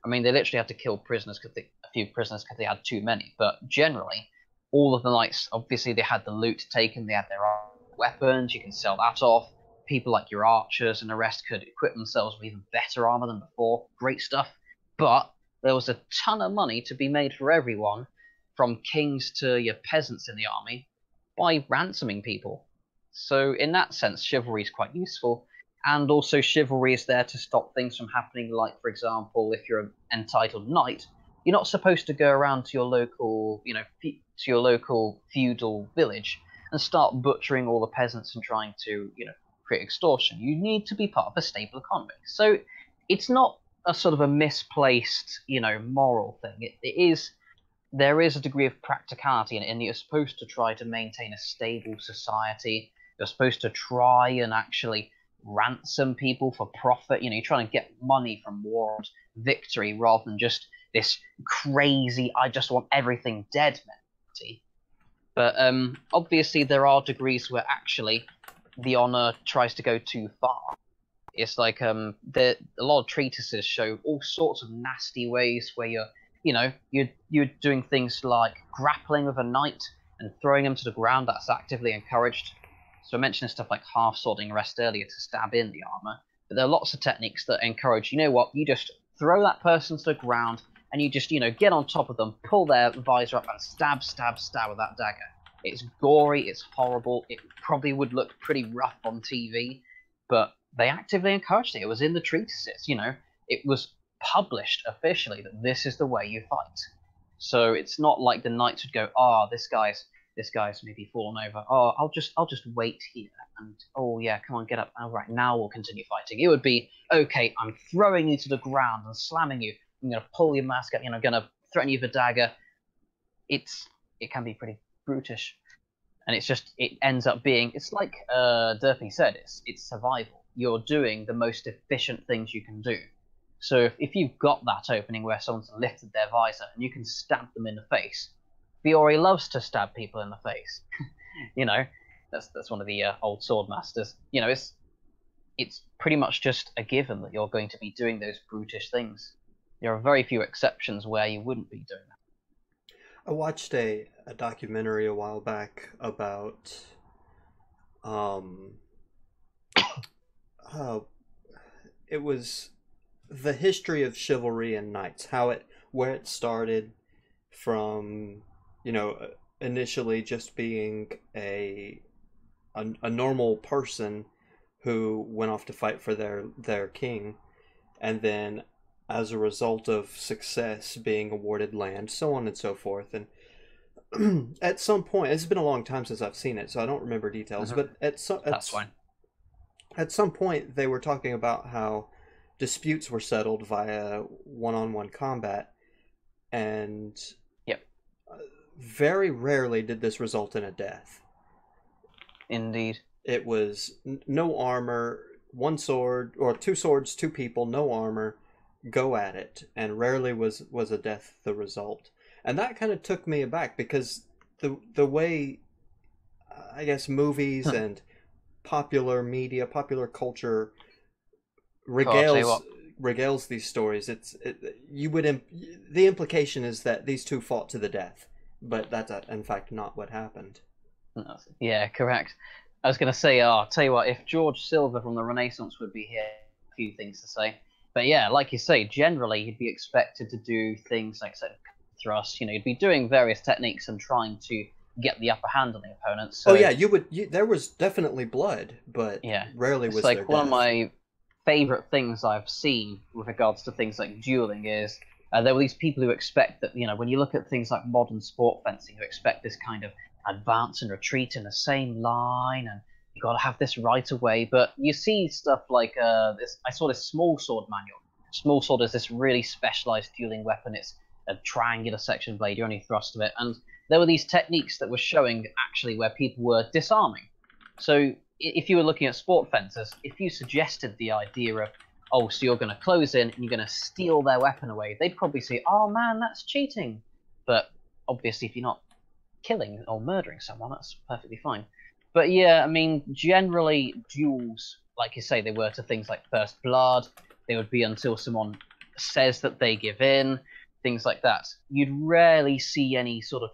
I mean, they literally had to kill prisoners a few prisoners because they had too many. But generally, all of the knights, obviously, they had the loot taken. They had their weapons. You can sell that off. People like your archers and the rest could equip themselves with even better armor than before. Great stuff. But there was a ton of money to be made for everyone, from kings to your peasants in the army, by ransoming people. So in that sense, chivalry is quite useful. And also chivalry is there to stop things from happening, like, for example, if you're an entitled knight, you're not supposed to go around to your local, you know, to your local feudal village and start butchering all the peasants and trying to, you know, create extortion. You need to be part of a stable economy. So it's not a sort of a misplaced, you know, moral thing. There is a degree of practicality in it, and you're supposed to try to maintain a stable society. You're supposed to try and actually ransom people for profit. You know, you're trying to get money from war and victory rather than just this crazy, I just want everything dead mentality. But obviously there are degrees where actually the honor tries to go too far. It's like a lot of treatises show all sorts of nasty ways where you're doing things like grappling with a knight and throwing him to the ground. That's actively encouraged. So I mentioned stuff like half-swording rest earlier to stab in the armor. But there are lots of techniques that encourage, you know what, you just throw that person to the ground and you just, you know, get on top of them, pull their visor up and stab with that dagger. It's gory, it's horrible, it probably would look pretty rough on TV, but they actively encouraged it. It was in the treatises, you know. It was published officially that this is the way you fight. So it's not like the knights would go, this guy's maybe fallen over. Oh, I'll just wait here, and oh yeah, come on, get up. All right, now we'll continue fighting. It would be, okay, I'm throwing you to the ground and slamming you. I'm gonna pull your mask up. You know, gonna threaten you with a dagger. It can be pretty brutish, and it ends up being, it's like Derpy said, it's survival. You're doing the most efficient things you can do. So if you've got that opening where someone's lifted their visor and you can stab them in the face, Fiore loves to stab people in the face. You know, that's one of the old sword masters. You know, it's pretty much just a given that you're going to be doing those brutish things. There are very few exceptions where you wouldn't be doing that. I watched a documentary a while back about it was the history of chivalry and knights, where it started from, you know, initially just being a normal person who went off to fight for their king, and then as a result of success being awarded land, so on and so forth. And at some point, it's been a long time since I've seen it, so I don't remember details. But that's fine. At some point, they were talking about how disputes were settled via one-on-one combat, and yep, very rarely did this result in a death. Indeed, it was no armor, one sword or two swords, two people, no armor, go at it, and rarely was a death the result. And that kind of took me aback because the way I guess movies and popular media, popular culture regales these stories. The implication is that these two fought to the death, but that's in fact not what happened. Yeah, correct. I was going to say, I'll tell you what, if George Silver from the Renaissance would be here, a few things to say. But yeah, like you say, generally you'd be expected to do things like thrust. You'd be doing various techniques and trying to get the upper hand on the opponent. So, there was definitely blood, but rarely was there death. One of my favorite things I've seen with regards to things like dueling is there were these people who expect that, when you look at things like modern sport fencing, who expect this kind of advance and retreat in the same line, and you got to have this right away. But you see stuff like this. I saw this small sword manual. Small sword is this really specialized dueling weapon. It's a triangular section blade. You only thrust of it, and there were these techniques that were showing actually where people were disarming. So if you were looking at sport fencers, if you suggested the idea of, so you're going to close in and you're going to steal their weapon away, they'd probably say, oh man, that's cheating. But obviously, if you're not killing or murdering someone, that's perfectly fine. But yeah, I mean, generally duels, like you say, they were to things like first blood. They would be until someone says that they give in, things like that. You'd rarely see any sort of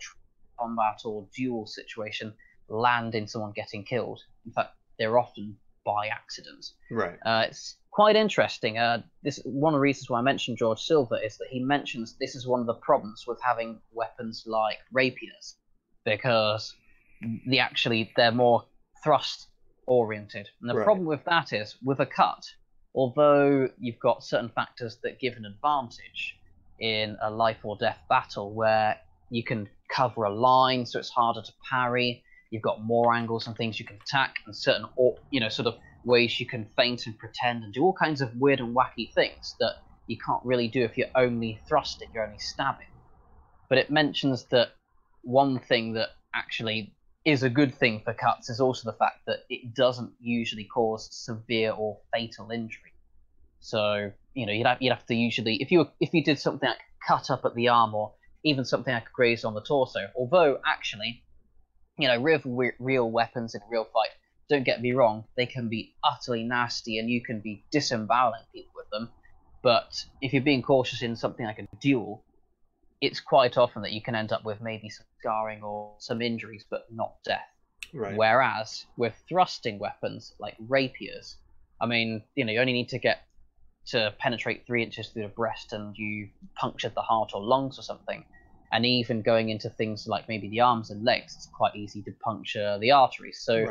combat or duel situation land in someone getting killed. In fact, they're often by accident. Right. It's quite interesting. This one of the reasons why I mentioned George Silver is that he mentions this is one of the problems with having weapons like rapiers, because they're more thrust oriented. And the problem with that is, with a cut, although you've got certain factors that give an advantage in a life or death battle, where you can cover a line so it's harder to parry, you've got more angles and things you can attack, and certain sort of ways you can feint and pretend and do all kinds of weird and wacky things that you can't really do if you're only thrusting, you're only stabbing. But it mentions that one thing that actually is a good thing for cuts is also the fact that it doesn't usually cause severe or fatal injury. So you'd have to usually, if you did something like cut up at the arm, or even something like graze on the torso. Although actually, real weapons in a real fight, don't get me wrong, they can be utterly nasty and you can be disemboweling people with them. But if you're being cautious in something like a duel, it's quite often that you can end up with maybe some scarring or some injuries, but not death. Right. Whereas with thrusting weapons like rapiers, I mean, you only need to get to penetrate 3 inches through the breast and you punctured the heart or lungs or something. And even going into things like maybe the arms and legs, it's quite easy to puncture the arteries. So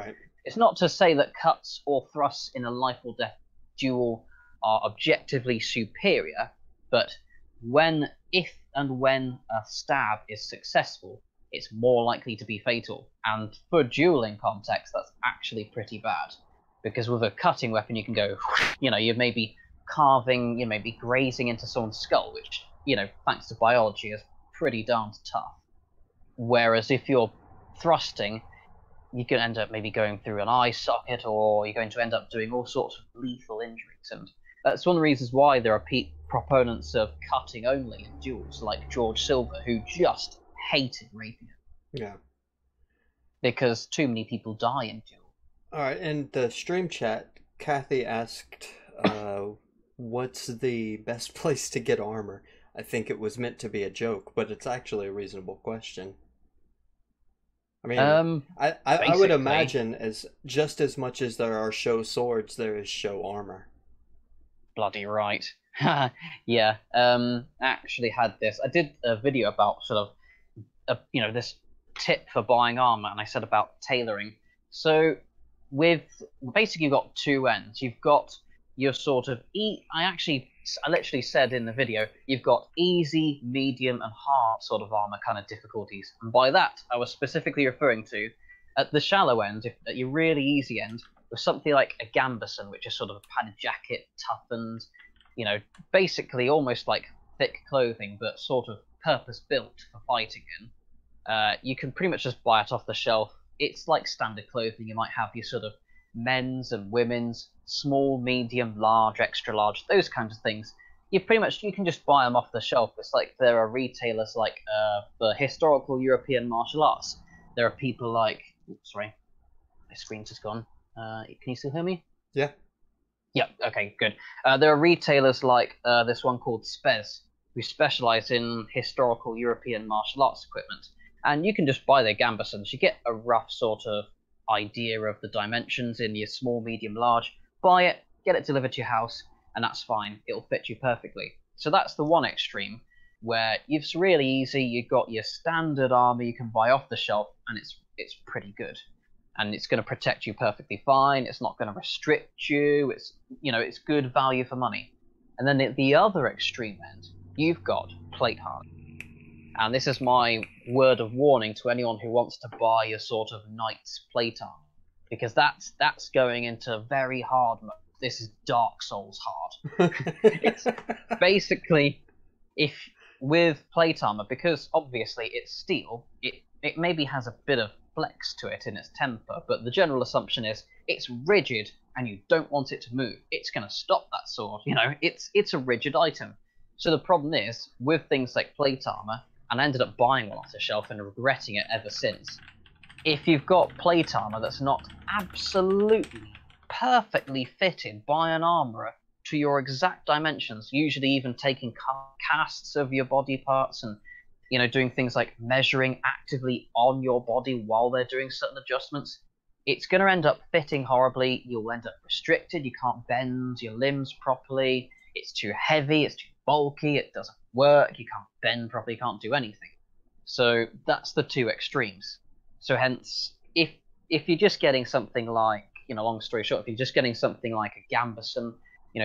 It's not to say that cuts or thrusts in a life or death duel are objectively superior, but if and when a stab is successful, it's more likely to be fatal. And for a dueling context, that's actually pretty bad. Because with a cutting weapon, you can go, you may be carving, you may be grazing into someone's skull, which, thanks to biology, is pretty darn tough. Whereas if you're thrusting, you can end up maybe going through an eye socket, or you're going to end up doing all sorts of lethal injuries. And that's one of the reasons why there are proponents of cutting only in duels, like George Silver, who just hated rapier. Yeah. Because too many people die in duels. All right, in the stream chat, Kathy asked, what's the best place to get armor? I think it was meant to be a joke, but it's actually a reasonable question. I mean, I would imagine just as much as there are show swords, there is show armor. Bloody right. Yeah. I actually had this. I did a video about sort of, this tip for buying armor, and I said about tailoring. So basically you've got two ends. You've got your sort of I actually I literally said in the video, you've got easy, medium, and hard sort of armor kind of difficulties. And by that, I was specifically referring to, at the shallow end, at your really easy end, with something like a gambeson, which is sort of a padded jacket, toughened, you know, basically almost like thick clothing, but sort of purpose-built for fighting in. You can pretty much just buy it off the shelf. It's like standard clothing. You might have your sort of men's and women's, small, medium, large, extra large, those kinds of things. You can just buy them off the shelf. It's like there are retailers like for historical European martial arts. There are people like, sorry, my screen's just gone. Can you still hear me? Yeah. Yeah, okay, good. There are retailers like this one called Spez, who specialize in historical European martial arts equipment. And you can just buy their gambesons. You get a rough sort of idea of the dimensions in your small, medium, large. Buy it, get it delivered to your house, and that's fine. It'll fit you perfectly. So that's the one extreme, where it's really easy. You've got your standard armor you can buy off the shelf, and it's pretty good. And it's going to protect you perfectly fine. It's not going to restrict you. It's good value for money. And then at the other extreme end, you've got plate hard. And this is my word of warning to anyone who wants to buy a sort of knight's plate armor, because that's going into very hard mode. This is Dark Souls hard. It's basically, if with plate armor, because obviously it's steel, it maybe has a bit of flex to it in its temper, but the general assumption is it's rigid and you don't want it to move. It's going to stop that sword. It's a rigid item. So the problem is with things like plate armor, and I ended up buying one off the shelf and regretting it ever since. If you've got plate armor that's not absolutely perfectly fitted by an armorer to your exact dimensions, usually even taking casts of your body parts and doing things like measuring actively on your body while they're doing certain adjustments, it's going to end up fitting horribly. You'll end up restricted. You can't bend your limbs properly. It's too heavy. It's too bulky. It doesn't work. You can't bend properly. You can't do anything. So that's the two extremes. So hence, if you're just getting something like, long story short, if you're just getting something like a gambeson,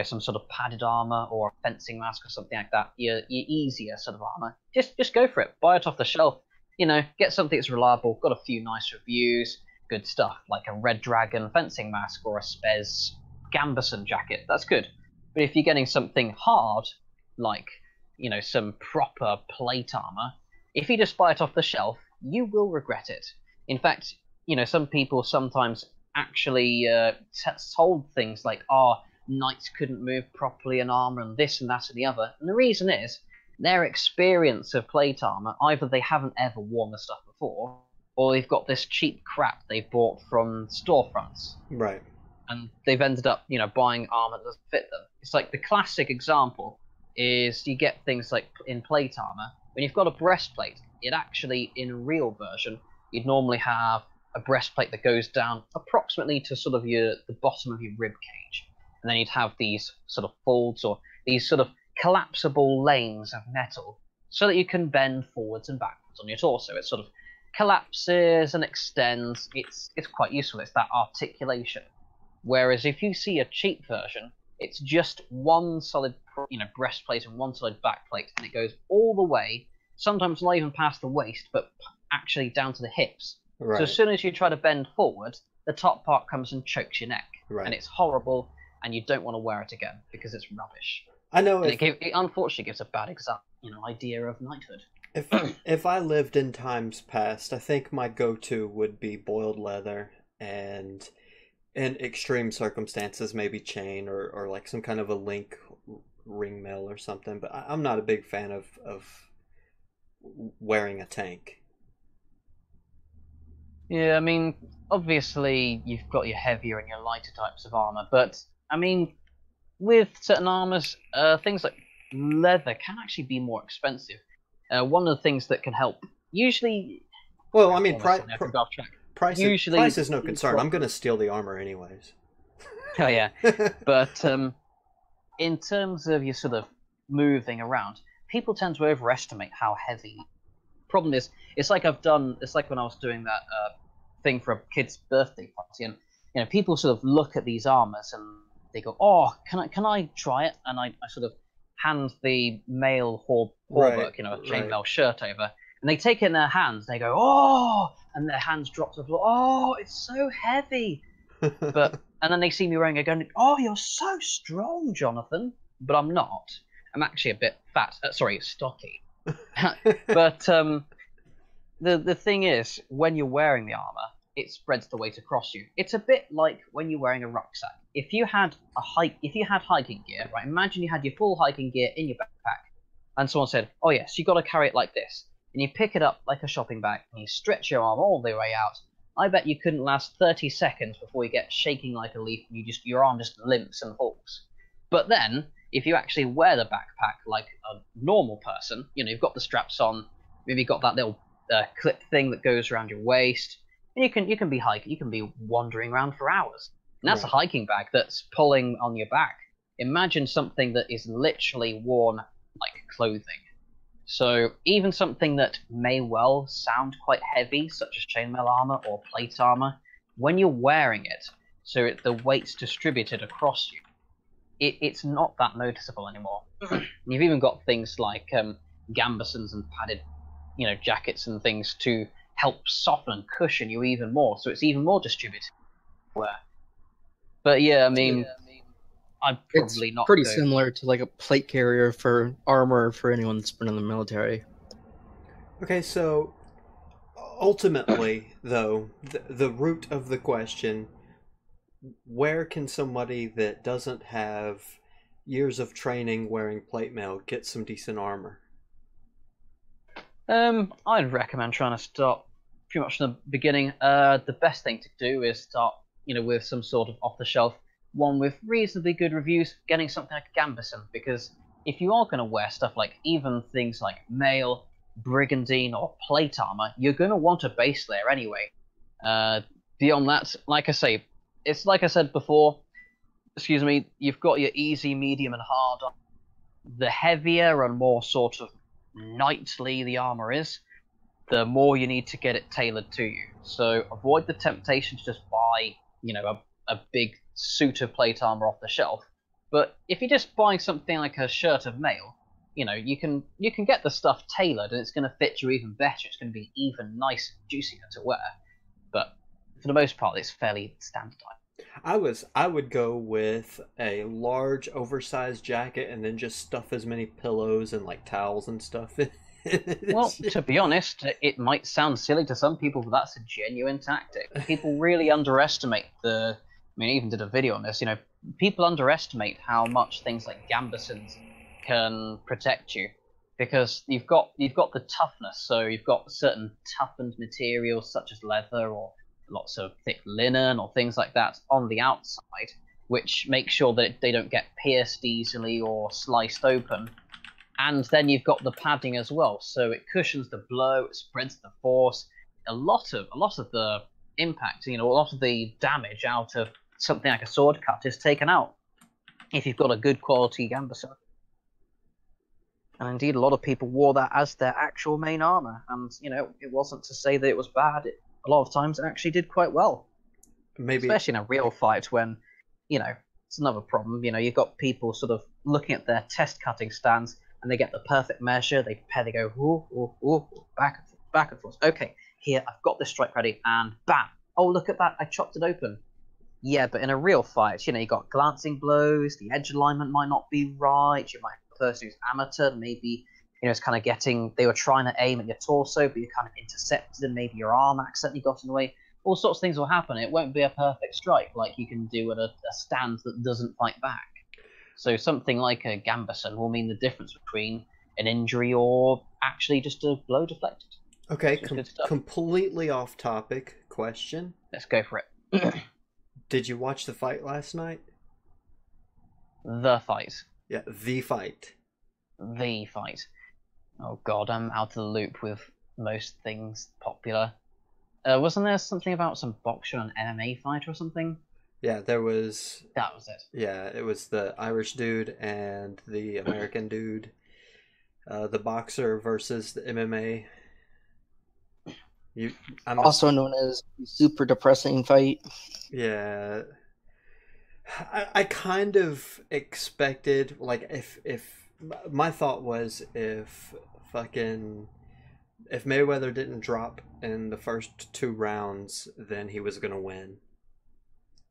some sort of padded armor or a fencing mask or something like that, your easier sort of armor, just go for it. Buy it off the shelf. Get something that's reliable, got a few nice reviews, good stuff, like a Red Dragon fencing mask or a Spez gambeson jacket. That's good. But if you're getting something hard, like, some proper plate armor, if you just buy it off the shelf, you will regret it. In fact, some people sometimes actually told things like, knights couldn't move properly in armor and this and that and the other. And the reason is their experience of plate armor, either they haven't ever worn the stuff before, or they've got this cheap crap they've bought from storefronts. Right. And they've ended up, buying armor that doesn't fit them. It's like the classic example is you get things like in plate armor, when you've got a breastplate, it actually, in a real version, you'd normally have a breastplate that goes down approximately to sort of the bottom of your rib cage. And then you'd have these sort of folds or these sort of collapsible lanes of metal so that you can bend forwards and backwards on your torso. It sort of collapses and extends. It's quite useful. It's that articulation. Whereas if you see a cheap version, it's just one solid breastplate and one solid backplate, and it goes all the way, sometimes not even past the waist, but actually down to the hips. Right. So as soon as you try to bend forward, the top part comes and chokes your neck. Right. And it's horrible, and you don't want to wear it again because it's rubbish. I know. It unfortunately gives a bad idea of knighthood. If I lived in times past, I think my go-to would be boiled leather, and in extreme circumstances, maybe chain or like some kind of a link ring mail or something. But I'm not a big fan of wearing a tank. Yeah, I mean, obviously you've got your heavier and your lighter types of armor, but I mean, with certain armors, things like leather can actually be more expensive. One of the things that can help, usually... Well, I mean, price is no concern. I'm going to steal the armor anyways. Oh, yeah. But in terms of your sort of moving around, people tend to overestimate how heavy. Problem is, it's like when I was doing that thing for a kid's birthday party, and people sort of look at these armors and they go, "Oh, can I try it?" And I sort of hand the male Horberg, a chainmail shirt over, and they take it in their hands. They go, "Oh!" and their hands drop to the floor. "Oh, it's so heavy." And then they see me wearing it, going, "Oh, you're so strong, Jonathan." But I'm not. I'm actually a bit fat. Sorry, stocky. But the thing is, when you're wearing the armor, it spreads the weight across you. It's a bit like when you're wearing a rucksack. If you had hiking gear, right? Imagine you had your full hiking gear in your backpack, and someone said, "Oh yes, you got to carry it like this," and you pick it up like a shopping bag, and you stretch your arm all the way out. I bet you couldn't last 30 seconds before you get shaking like a leaf, and your arm just limps and falls. But then, if you actually wear the backpack like a normal person, you've got the straps on, maybe you've got that little clip thing that goes around your waist, and you can be hiking, you can be wandering around for hours. And that's a hiking bag that's pulling on your back. Imagine something that is literally worn like clothing. So even something that may well sound quite heavy, such as chainmail armor or plate armor, when you're wearing it, so the weight's distributed across you, it's not that noticeable anymore. You've even got things like gambesons and padded, jackets and things to help soften and cushion you even more, so it's even more distributed. But yeah, I mean, I'm probably not. Pretty similar to like a plate carrier for armor for anyone that's been in the military. Okay, so ultimately, though, the root of the question: where can somebody that doesn't have years of training wearing plate mail get some decent armor? I'd recommend trying to start pretty much from the beginning. The best thing to do is start, with some sort of off-the-shelf one with reasonably good reviews, getting something like a gambeson, because if you are going to wear stuff like even things like mail, brigandine, or plate armor, you're going to want a base layer anyway. Beyond that, like I say, it's like I said before, you've got your easy, medium, and hard. The heavier and more sort of knightly the armor is, the more you need to get it tailored to you. So avoid the temptation to just buy, a big suit of plate armor off the shelf. But if you're just buying something like a shirt of mail, you can get the stuff tailored, and it's going to fit you even better. It's going to be even nicer and juicier to wear. But for the most part, it's fairly standardized. I would go with a large, oversized jacket, and then just stuff as many pillows and like towels and stuff in. Well, to be honest, it might sound silly to some people, but that's a genuine tactic. People really underestimate I even did a video on this. People underestimate how much things like gambesons can protect you, because you've got the toughness. So you've got certain toughened materials such as leather or lots of thick linen or things like that on the outside, which make sure that they don't get pierced easily or sliced open. And then you've got the padding as well, so it cushions the blow, it spreads the force. A lot of the impact, a lot of the damage out of something like a sword cut is taken out if you've got a good quality gambeson. And indeed, a lot of people wore that as their actual main armor, and it wasn't to say that it was bad. A lot of times, it actually did quite well. Maybe, especially in a real fight when, it's another problem. You've got people sort of looking at their test cutting stands, and they get the perfect measure. They prepare. They go, ooh, back and forth. Okay, here I've got this strike ready, and bam! Oh, look at that! I chopped it open. Yeah, but in a real fight, you got glancing blows. The edge alignment might not be right. You might have a person who's amateur, maybe it's kind of they were trying to aim at your torso, but you kind of intercepted, and maybe your arm accidentally got in the way. All sorts of things will happen. It won't be a perfect strike like you can do at a stand that doesn't fight back. So something like a gambeson will mean the difference between an injury or actually just a blow deflected. Okay, completely off topic question. Let's go for it. Did you watch the fight last night? The fight. Yeah, the fight. The fight. Oh god, I'm out of the loop with most things popular. Wasn't there something about some boxer and MMA fight or something? Yeah, there was... That was it. Yeah, it was the Irish dude and the American dude. The boxer versus the MMA. Also known as super depressing fight. Yeah. I kind of expected, like, if my thought was if Mayweather didn't drop in the first 2 rounds, then he was gonna win.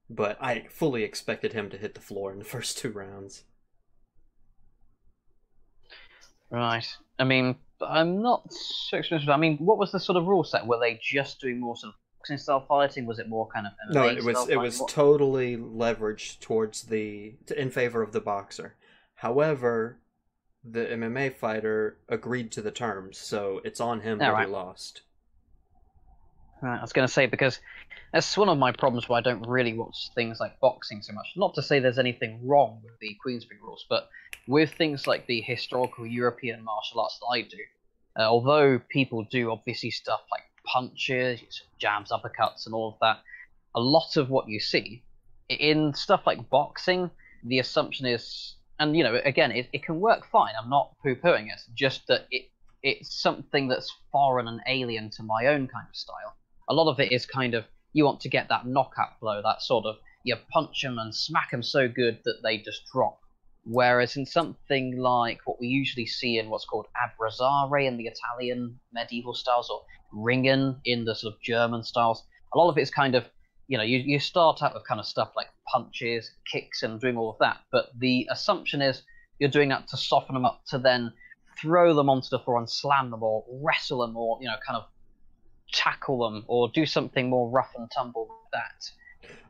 But I fully expected him to hit the floor in the first 2 rounds. Right. I mean, I'm not so experienced. I mean, what was the sort of rule set? Were they just doing more sort of boxing style fighting? Was it more kind of MMA No, it style was fighting? totally leveraged towards in favor of the boxer. However, the MMA fighter agreed to the terms, so it's on him that he lost. Right, I was going to say, because that's one of my problems why I don't really watch things like boxing so much. Not to say there's anything wrong with the Queensberry rules, but with things like the historical European martial arts that I do, although people do obviously stuff like punches, jabs, uppercuts, and all of that, a lot of what you see in stuff like boxing, the assumption is, and again, it can work fine. I'm not poo-pooing it, just that it's something that's foreign and alien to my own kind of style. A lot of it is kind of, you want to get that knockout blow, that sort of, you punch them and smack them so good that they just drop. Whereas in something like what we usually see in what's called abrazare in the Italian medieval styles, or ringen in the sort of German styles, a lot of it is kind of, you start out with kind of stuff like punches, kicks, and doing all of that, but the assumption is you're doing that to soften them up, to then throw them onto the floor and slam them, or wrestle them, or kind of tackle them, or do something more rough and tumble like that.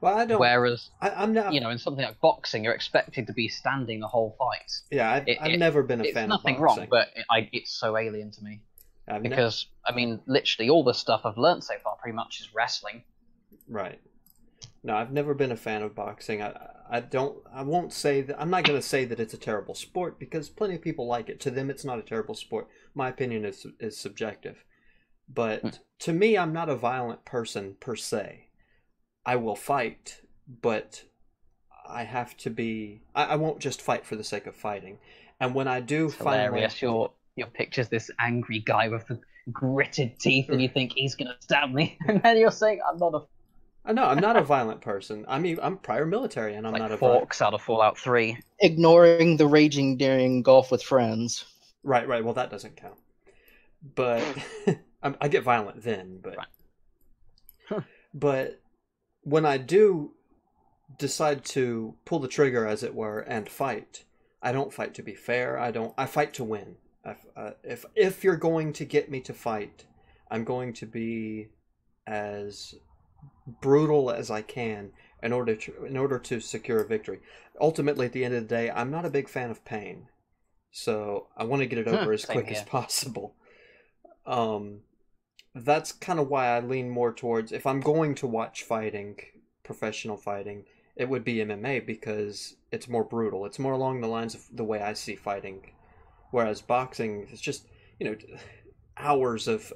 Well, I don't. Whereas, I'm not. In something like boxing, you're expected to be standing the whole fight. Yeah, I've never been a fan of boxing. It's nothing wrong, but it's so alien to me. Because, I mean, literally all the stuff I've learned so far pretty much is wrestling. Right. No, I've never been a fan of boxing. I won't say that. I'm not going to say that it's a terrible sport, because plenty of people like it. To them, it's not a terrible sport. My opinion is subjective. But to me, I'm not a violent person per se. I will fight, but I have to be. I won't just fight for the sake of fighting. And when I do, hilarious. Your picture's this angry guy with the gritted teeth, and you think he's gonna stab me, and then you're saying I'm not a. No, I'm not a violent person. I mean, I'm prior military, and I'm not a Forks out of Fallout 3. Ignoring the raging during golf with friends. Right. Well, that doesn't count. But I get violent then. But but when I do decide to pull the trigger, as it were, and fight, I don't fight to be fair. I fight to win. If you're going to get me to fight, I'm going to be as brutal as I can in order to secure a victory. Ultimately, at the end of the day, I'm not a big fan of pain, so I want to get it over as quick as possible. That's kind of why I lean more towards, if I'm going to watch fighting, professional fighting, it would be MMA, because it's more brutal. It's more along the lines of the way I see fighting. Whereas boxing is just, hours of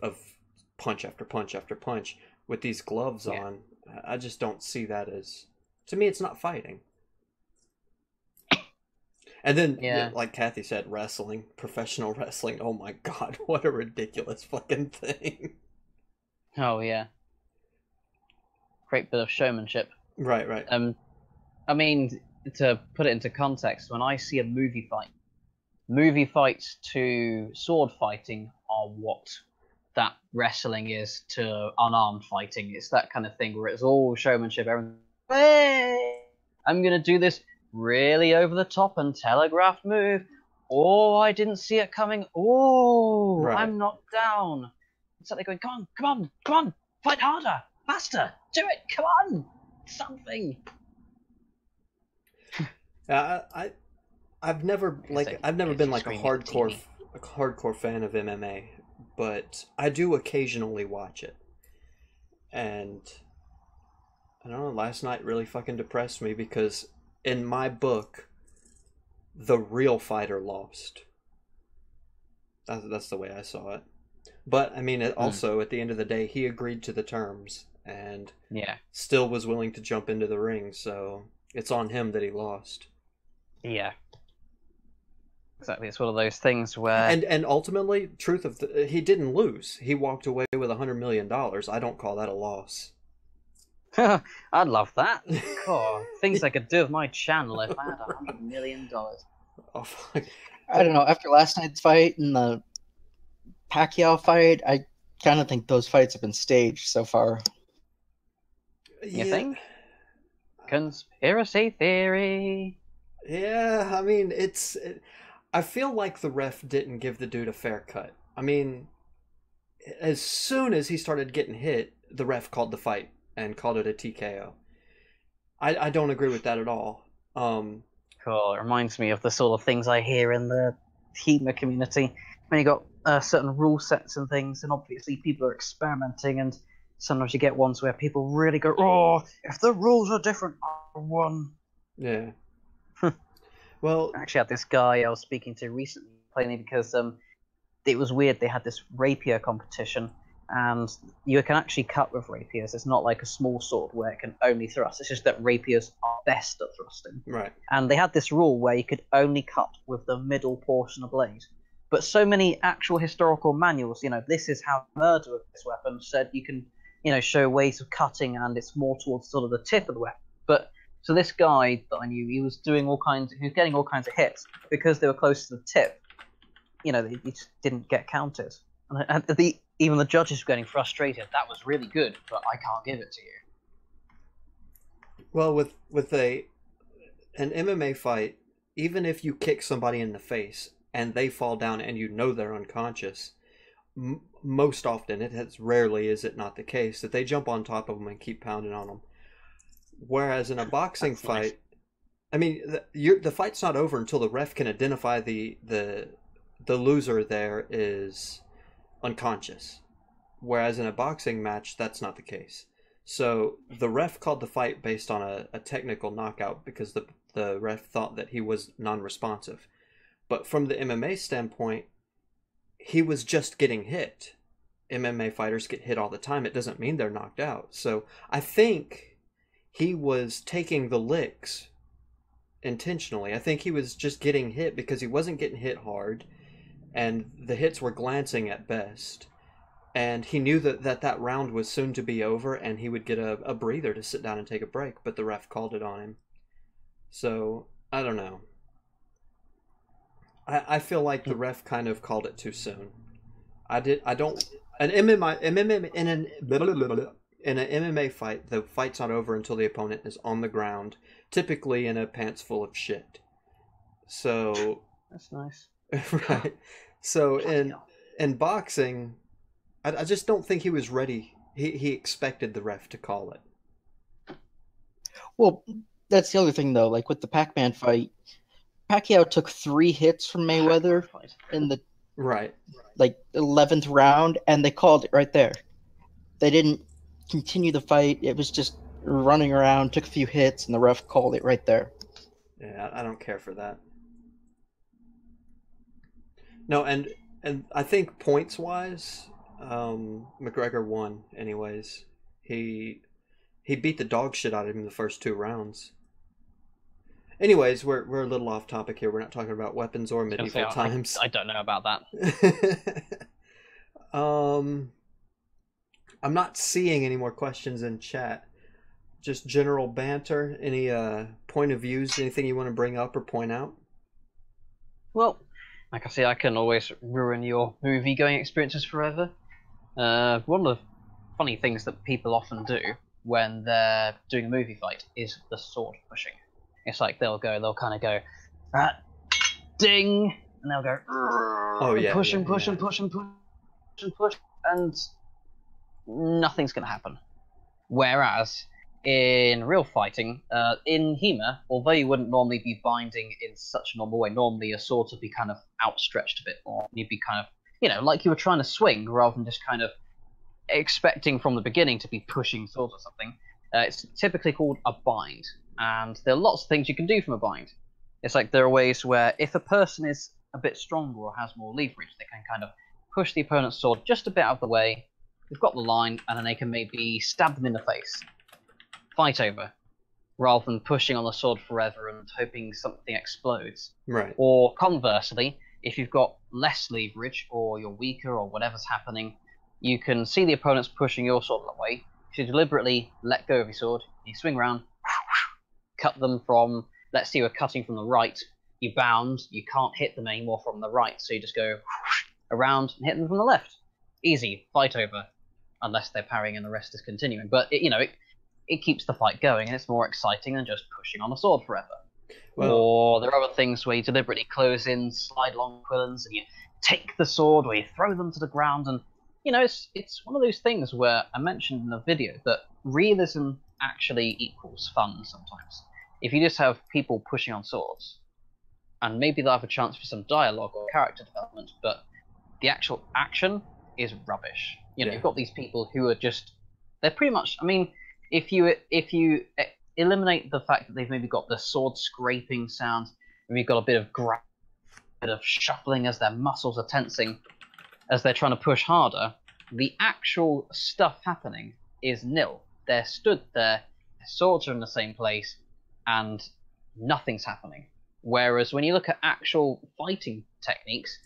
punch after punch after punch with these gloves on. I just don't see that as, to me, it's not fighting. And then, like Kathy said, wrestling, professional wrestling. Oh my God, what a ridiculous fucking thing. Oh yeah. Great bit of showmanship. Right. I mean, to put it into context, when I see a movie fights to sword fighting are what that wrestling is to unarmed fighting. It's that kind of thing where it's all showmanship. Everything. Hey, I'm gonna do this really over the top and telegraphed move. Oh, I didn't see it coming. Oh, right. I'm knocked down. It's like they're going, come on, fight harder, faster, do it, come on, something. I've never been like a hardcore fan of MMA, but I do occasionally watch it. And I don't know, last night really fucking depressed me, because in my book, the real fighter lost. That's the way I saw it. But I mean, also at the end of the day, he agreed to the terms and still was willing to jump into the ring. So it's on him that he lost. Yeah, exactly. It's one of those things where and ultimately, he didn't lose. He walked away with $100 million. I don't call that a loss. I'd love that. God, things I could do with my channel if I had $100 million. Oh, fuck. I don't know. After last night's fight and the Pacquiao fight, I kind of think those fights have been staged so far. You think? Conspiracy theory. Yeah, I mean, I feel like the ref didn't give the dude a fair cut. I mean, as soon as he started getting hit, the ref called the fight and called it a TKO. I don't agree with that at all. Cool. It reminds me of the sort of things I hear in the HEMA community. When you got certain rule sets and things, and obviously people are experimenting, and sometimes you get ones where people really go, "Oh, if the rules are different, I won." Yeah. Well, I actually had this guy I was speaking to recently, plainly because it was weird. They had this rapier competition, and you can actually cut with rapiers. It's not like a small sword where it can only thrust. It's just that rapiers are best at thrusting. Right. And they had this rule where you could only cut with the middle portion of the blade. But so many actual historical manuals, this is how murder with this weapon said you can, show ways of cutting, and it's more towards sort of the tip of the weapon. But so this guy that I knew, he was getting all kinds of hits because they were close to the tip. They just didn't get counted. And even the judges were getting frustrated. That was really good, but I can't give it to you. Well, with an MMA fight, even if you kick somebody in the face and they fall down and they're unconscious, most often, rarely is it not the case, that they jump on top of them and keep pounding on them. Whereas in a boxing fight, nice. I mean, the fight's not over until the ref can identify the loser there is unconscious. Whereas in a boxing match, that's not the case. So the ref called the fight based on a technical knockout because the ref thought that he was non-responsive. But from the MMA standpoint, he was just getting hit. MMA fighters get hit all the time. It doesn't mean they're knocked out. So I think he was taking the licks intentionally. I think he was just getting hit because he wasn't getting hit hard, and the hits were glancing at best. And he knew that round was soon to be over, and he would get a breather to sit down and take a break, but the ref called it on him. So, I don't know. I feel like the ref kind of called it too soon. In an MMA fight, the fight's not over until the opponent is on the ground, typically in a pants full of shit. So that's nice. Right. So in boxing, I just don't think he was ready. He expected the ref to call it. Well, that's the other thing though. Like with the Pac-Man fight, Pacquiao took 3 hits from Mayweather in the right, 11th round, and they called it right there. They didn't continue the fight. It was just running around, took a few hits, and the ref called it right there. Yeah, I don't care for that. No, and I think points wise, McGregor won. Anyways, he beat the dog shit out of him the first 2 rounds. Anyways, we're a little off topic here. We're not talking about weapons or medieval times. I don't know about that. I'm not seeing any more questions in chat. Just general banter. Any point of views? Anything you want to bring up or point out? Well, like I say, I can always ruin your movie-going experiences forever. One of the funny things that people often do when they're doing a movie fight is the sword pushing. It's like they'll kind of go, ding, and they'll go, push, and nothing's going to happen. Whereas in real fighting, in HEMA, although you wouldn't normally be binding in such a normal way, normally your sword would be kind of outstretched a bit more. You'd be kind of, like you were trying to swing rather than just kind of expecting from the beginning to be pushing swords or something. It's typically called a bind, and there are lots of things you can do from a bind. It's like there are ways where if a person is a bit stronger or has more leverage, they can kind of push the opponent's sword just a bit out of the way. They've got the line, and then they can maybe stab them in the face. Fight over, rather than pushing on the sword forever and hoping something explodes. Right. Or conversely, if you've got less leverage or you're weaker or whatever's happening, you can see the opponent's pushing your sword that way. You deliberately let go of your sword, you swing around, cut them from, let's say you're cutting from the right, you bound, you can't hit them anymore from the right, so you just go around and hit them from the left. Easy, fight over, unless they're parrying and the rest is continuing. But it keeps the fight going, and it's more exciting than just pushing on a sword forever. Well, or there are other things where you deliberately close in, slide along quillons, and you take the sword, or you throw them to the ground, and it's one of those things where I mentioned in the video that realism actually equals fun sometimes. If you just have people pushing on swords, and maybe they'll have a chance for some dialogue or character development, but the actual action is rubbish. You've got these people who are they're pretty much, I mean, if you eliminate the fact that they've maybe got the sword scraping sound, maybe got a bit of shuffling as their muscles are tensing, as they're trying to push harder, the actual stuff happening is nil. They're stood there, their swords are in the same place, and nothing's happening. Whereas when you look at actual fighting techniques,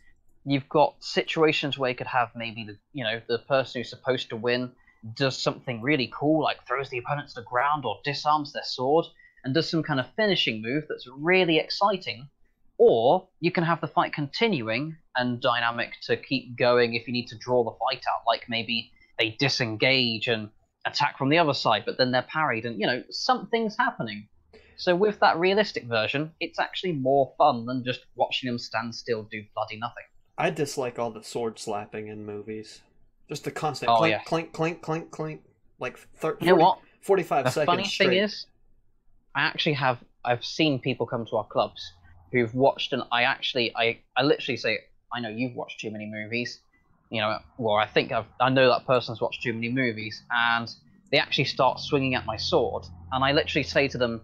you've got situations where you could have maybe the person who's supposed to win does something really cool, like throws the opponent to the ground or disarms their sword, and does some kind of finishing move that's really exciting. Or you can have the fight continuing and dynamic to keep going if you need to draw the fight out, like maybe they disengage and attack from the other side, but then they're parried, and something's happening. So with that realistic version, it's actually more fun than just watching them stand still, do bloody nothing. I dislike all the sword slapping in movies. Just the constant clink, clink, clink, clink, clink, like 45 seconds straight. The funny thing is, I've seen people come to our clubs who've watched, and I literally say, I know you've watched too many movies. Well, I know that person's watched too many movies, and they actually start swinging at my sword, and I literally say to them,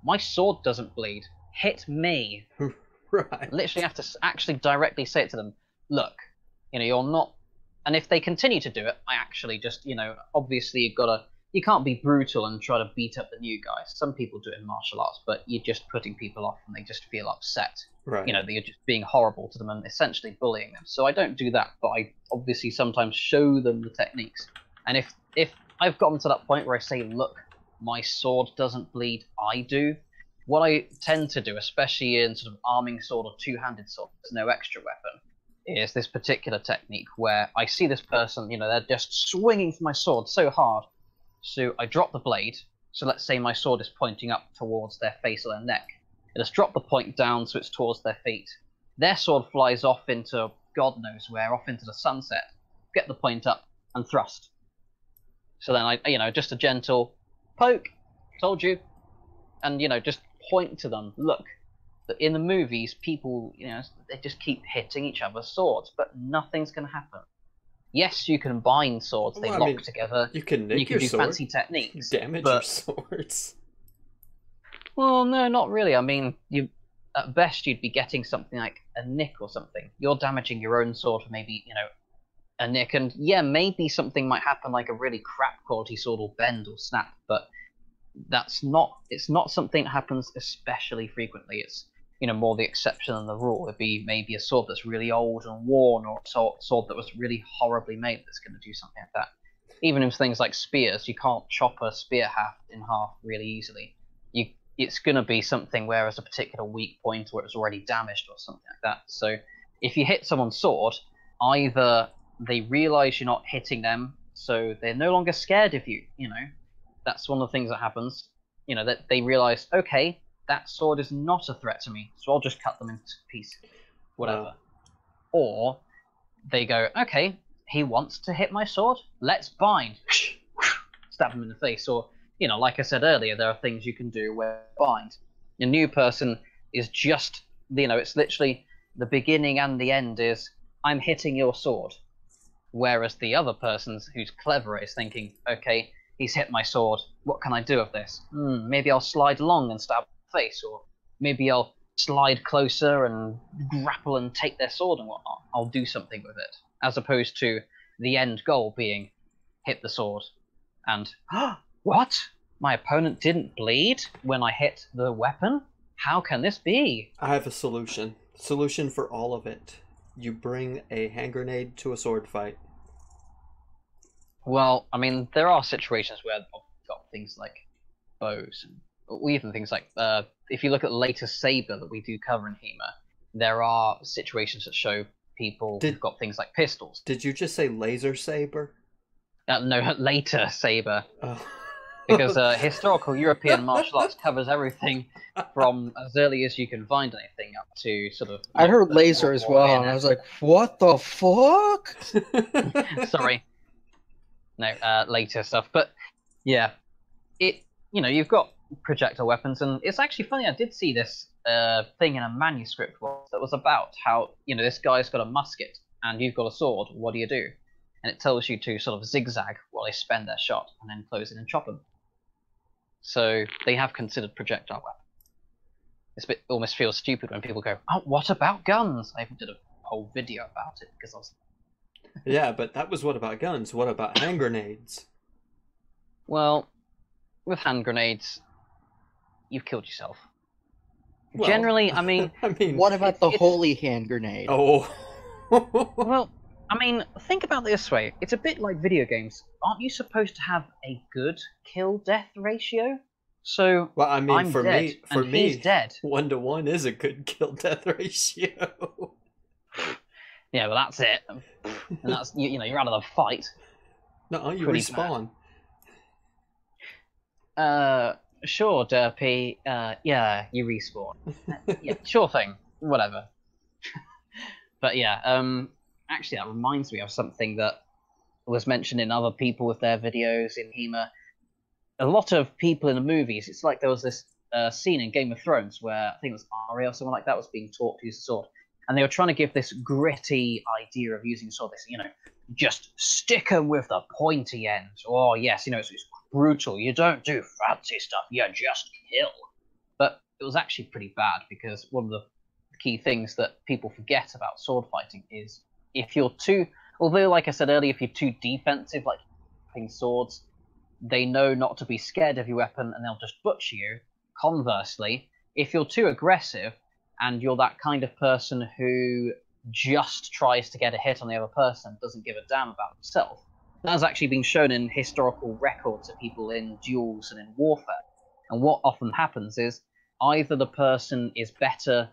my sword doesn't bleed. Hit me. Right. Literally have to actually directly say it to them. Look, you're not. And if they continue to do it, I actually just, obviously you can't be brutal and try to beat up the new guys. Some people do it in martial arts, but you're just putting people off and they just feel upset. Right. That you're just being horrible to them and essentially bullying them. So I don't do that, but I obviously sometimes show them the techniques. And if I've gotten to that point where I say, look, my sword doesn't bleed, I do. What I tend to do, especially in sort of arming sword or two-handed sword, there's no extra weapon, is this particular technique where I see this person, they're just swinging for my sword so hard. So I drop the blade. So let's say my sword is pointing up towards their face or their neck. I just drop the point down so it's towards their feet. Their sword flies off into God knows where, off into the sunset. Get the point up and thrust. So then I, just a gentle poke, told you, and just point to them. Look, in the movies, people, they just keep hitting each other's swords, but nothing's going to happen. Yes, you can bind swords; they lock together. You can nick your do sword, fancy techniques, damage your swords. Well, no, not really. I mean, at best you'd be getting something like a nick or something. You're damaging your own sword for maybe a nick, and yeah, maybe something might happen like a really crap quality sword will bend or snap, but it's not something that happens especially frequently. It's more the exception than the rule. It'd be maybe a sword that's really old and worn, or a sword that was really horribly made that's going to do something like that. Even with things like spears, you can't chop a spear in half really easily. It's going to be something where there's a particular weak point or it's already damaged or something like that. So if you hit someone's sword, either they realize you're not hitting them, so they're no longer scared of you. That's one of the things that happens. That they realize, okay, that sword is not a threat to me, so I'll just cut them into pieces, whatever. Wow. Or they go, okay, he wants to hit my sword, let's bind. Stab him in the face. Or, like I said earlier, there are things you can do where bind. A new person is just, it's literally the beginning and the end is, I'm hitting your sword. Whereas the other person who's clever is thinking, okay, he's hit my sword, what can I do with this? Maybe I'll slide along and stab the face, or maybe I'll slide closer and grapple and take their sword and whatnot. I'll do something with it. As opposed to the end goal being, hit the sword, and, what? My opponent didn't bleed when I hit the weapon? How can this be? I have a solution. Solution for all of it. You bring a hand grenade to a sword fight. Well, I mean, there are situations where I've got things like bows and even things like if you look at the latest Saber that we do cover in HEMA, there are situations that show people who've got things like pistols. Did you just say laser saber? No, later Saber. Oh. Because historical European martial arts covers everything from as early as you can find anything up to sort of... I heard laser as well, and I was like, what the fuck? Sorry. No, later stuff. But, yeah, you've got projectile weapons, and it's actually funny, I did see this thing in a manuscript once that was about how, this guy's got a musket, and you've got a sword, what do you do? And it tells you to sort of zigzag while they spend their shot, and then close in and chop them. So they have considered projectile weapons. Almost feels stupid when people go, "Oh, what about guns?" I even did a whole video about it because I was. Yeah, but that was what about guns? What about hand grenades? Well, with hand grenades, you've killed yourself. Well, generally, I mean, what about the holy hand grenade? Oh. Well, I mean, think about it this way. It's a bit like video games. Aren't you supposed to have a good kill-death ratio? So, well, I mean, I'm dead, and he's dead. 1-to-1 is a good kill-death ratio. Yeah, well, that's it. And that's, you're out of the fight. No, you respawn. Sure, Derpy. Yeah, you respawn. Yeah, sure thing. Whatever. But yeah, actually, that reminds me of something that was mentioned in other people with their videos in HEMA. A lot of people in the movies, it's like there was this scene in Game of Thrones where I think it was Arya or someone like that was being taught to use a sword. And they were trying to give this gritty idea of using a sword. This, just stick them with the pointy end. Oh, yes, it's brutal. You don't do fancy stuff. You just kill. But it was actually pretty bad because one of the key things that people forget about sword fighting is if you're too, although like I said earlier, if you're too defensive, like using swords, they know not to be scared of your weapon and they'll just butcher you. Conversely, if you're too aggressive and you're that kind of person who just tries to get a hit on the other person, doesn't give a damn about himself, that has actually been shown in historical records of people in duels and in warfare. And what often happens is either the person is better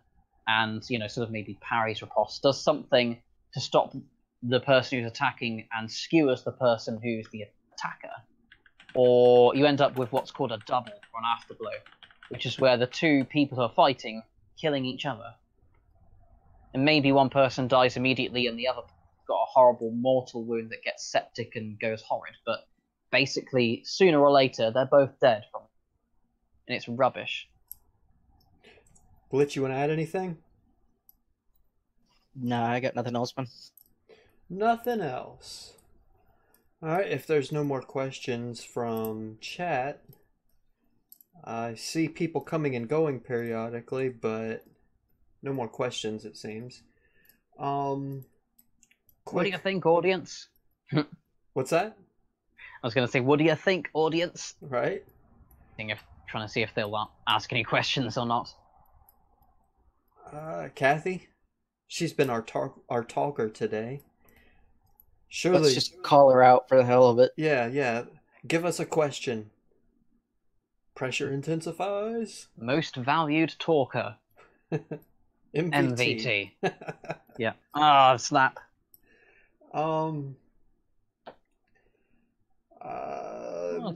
and, sort of maybe parries, riposte, does something to stop the person who's attacking and skewers the person who's the attacker, or you end up with what's called a double or an afterblow, which is where the two people who are fighting killing each other. And maybe one person dies immediately and the other got a horrible mortal wound that gets septic and goes horrid, but basically, sooner or later, they're both dead from it. And it's rubbish. Glitch, you want to add anything? Nah, I got nothing else, man. Nothing else. Alright, if there's no more questions from chat, I see people coming and going periodically, but no more questions, it seems. What do you think, audience? What's that? I was going to say, what do you think, audience? Right. Trying to see if they'll ask any questions or not. Kathy? She's been our talker today. Surely... Let's just call her out for the hell of it. Yeah. Give us a question. Pressure intensifies. Most valued talker. MVT. Yeah. Ah, snap. I'll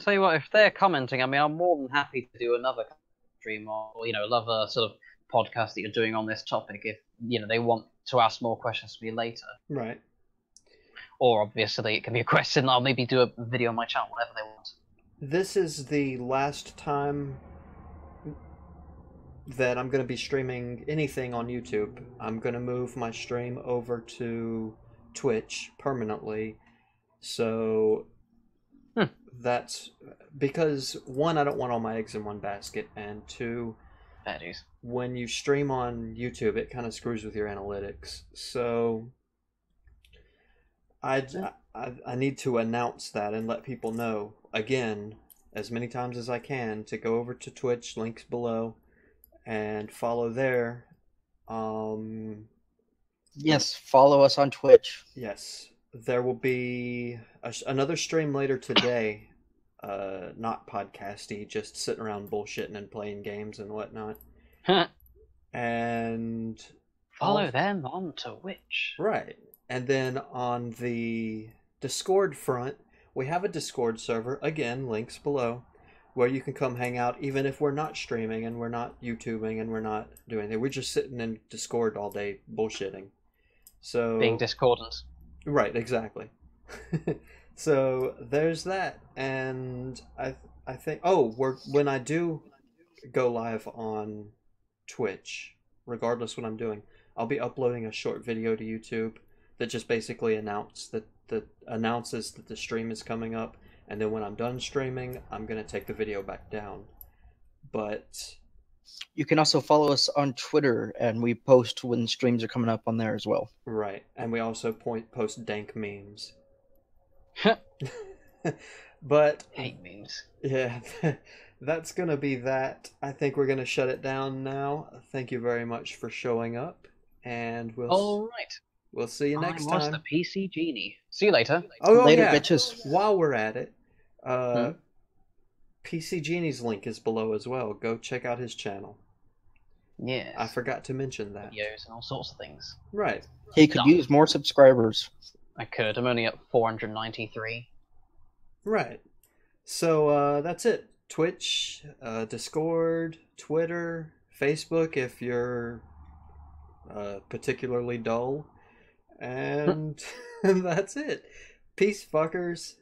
tell you what, if they're commenting, I mean, I'm more than happy to do another stream or another sort of podcast that you're doing on this topic if, they want to ask more questions to me later. Right. Or obviously it can be a question, I'll maybe do a video on my channel, whatever they want. This is the last time that I'm going to be streaming anything on YouTube. I'm going to move my stream over to Twitch permanently. So that's because, one, I don't want all my eggs in one basket, and two, when you stream on YouTube, it kind of screws with your analytics. So I need to announce that and let people know, again, as many times as I can, to go over to Twitch, links below, and follow there. Yes, follow us on Twitch. Yes. There will be another stream later today not podcasty, just sitting around bullshitting and playing games and whatnot. And follow them on Twitch. Right. And then on the Discord front, we have a Discord server, again, links below, where you can come hang out even if we're not streaming and we're not YouTubing and we're not doing anything. We're just sitting in Discord all day bullshitting. So being discordant. Right, exactly. So there's that. And I think when I do go live on Twitch, regardless what I'm doing, I'll be uploading a short video to YouTube that just basically announces that the stream is coming up, and then when I'm done streaming, I'm gonna take the video back down. But you can also follow us on Twitter, and we post when streams are coming up on there as well. Right, and we also post dank memes. But hate memes. Yeah, that's gonna be that. I think we're gonna shut it down now. Thank you very much for showing up, and all right. We'll see you next time. I was the PC Genie. See you later. Later, yeah. bitches. While we're at it, PC Genie's link is below as well. Go check out his channel. Yes. I forgot to mention that. Videos and all sorts of things. Right. He could use more subscribers. I could. I'm only at 493. Right. So that's it. Twitch, Discord, Twitter, Facebook if you're particularly dull. And that's it. Peace, fuckers.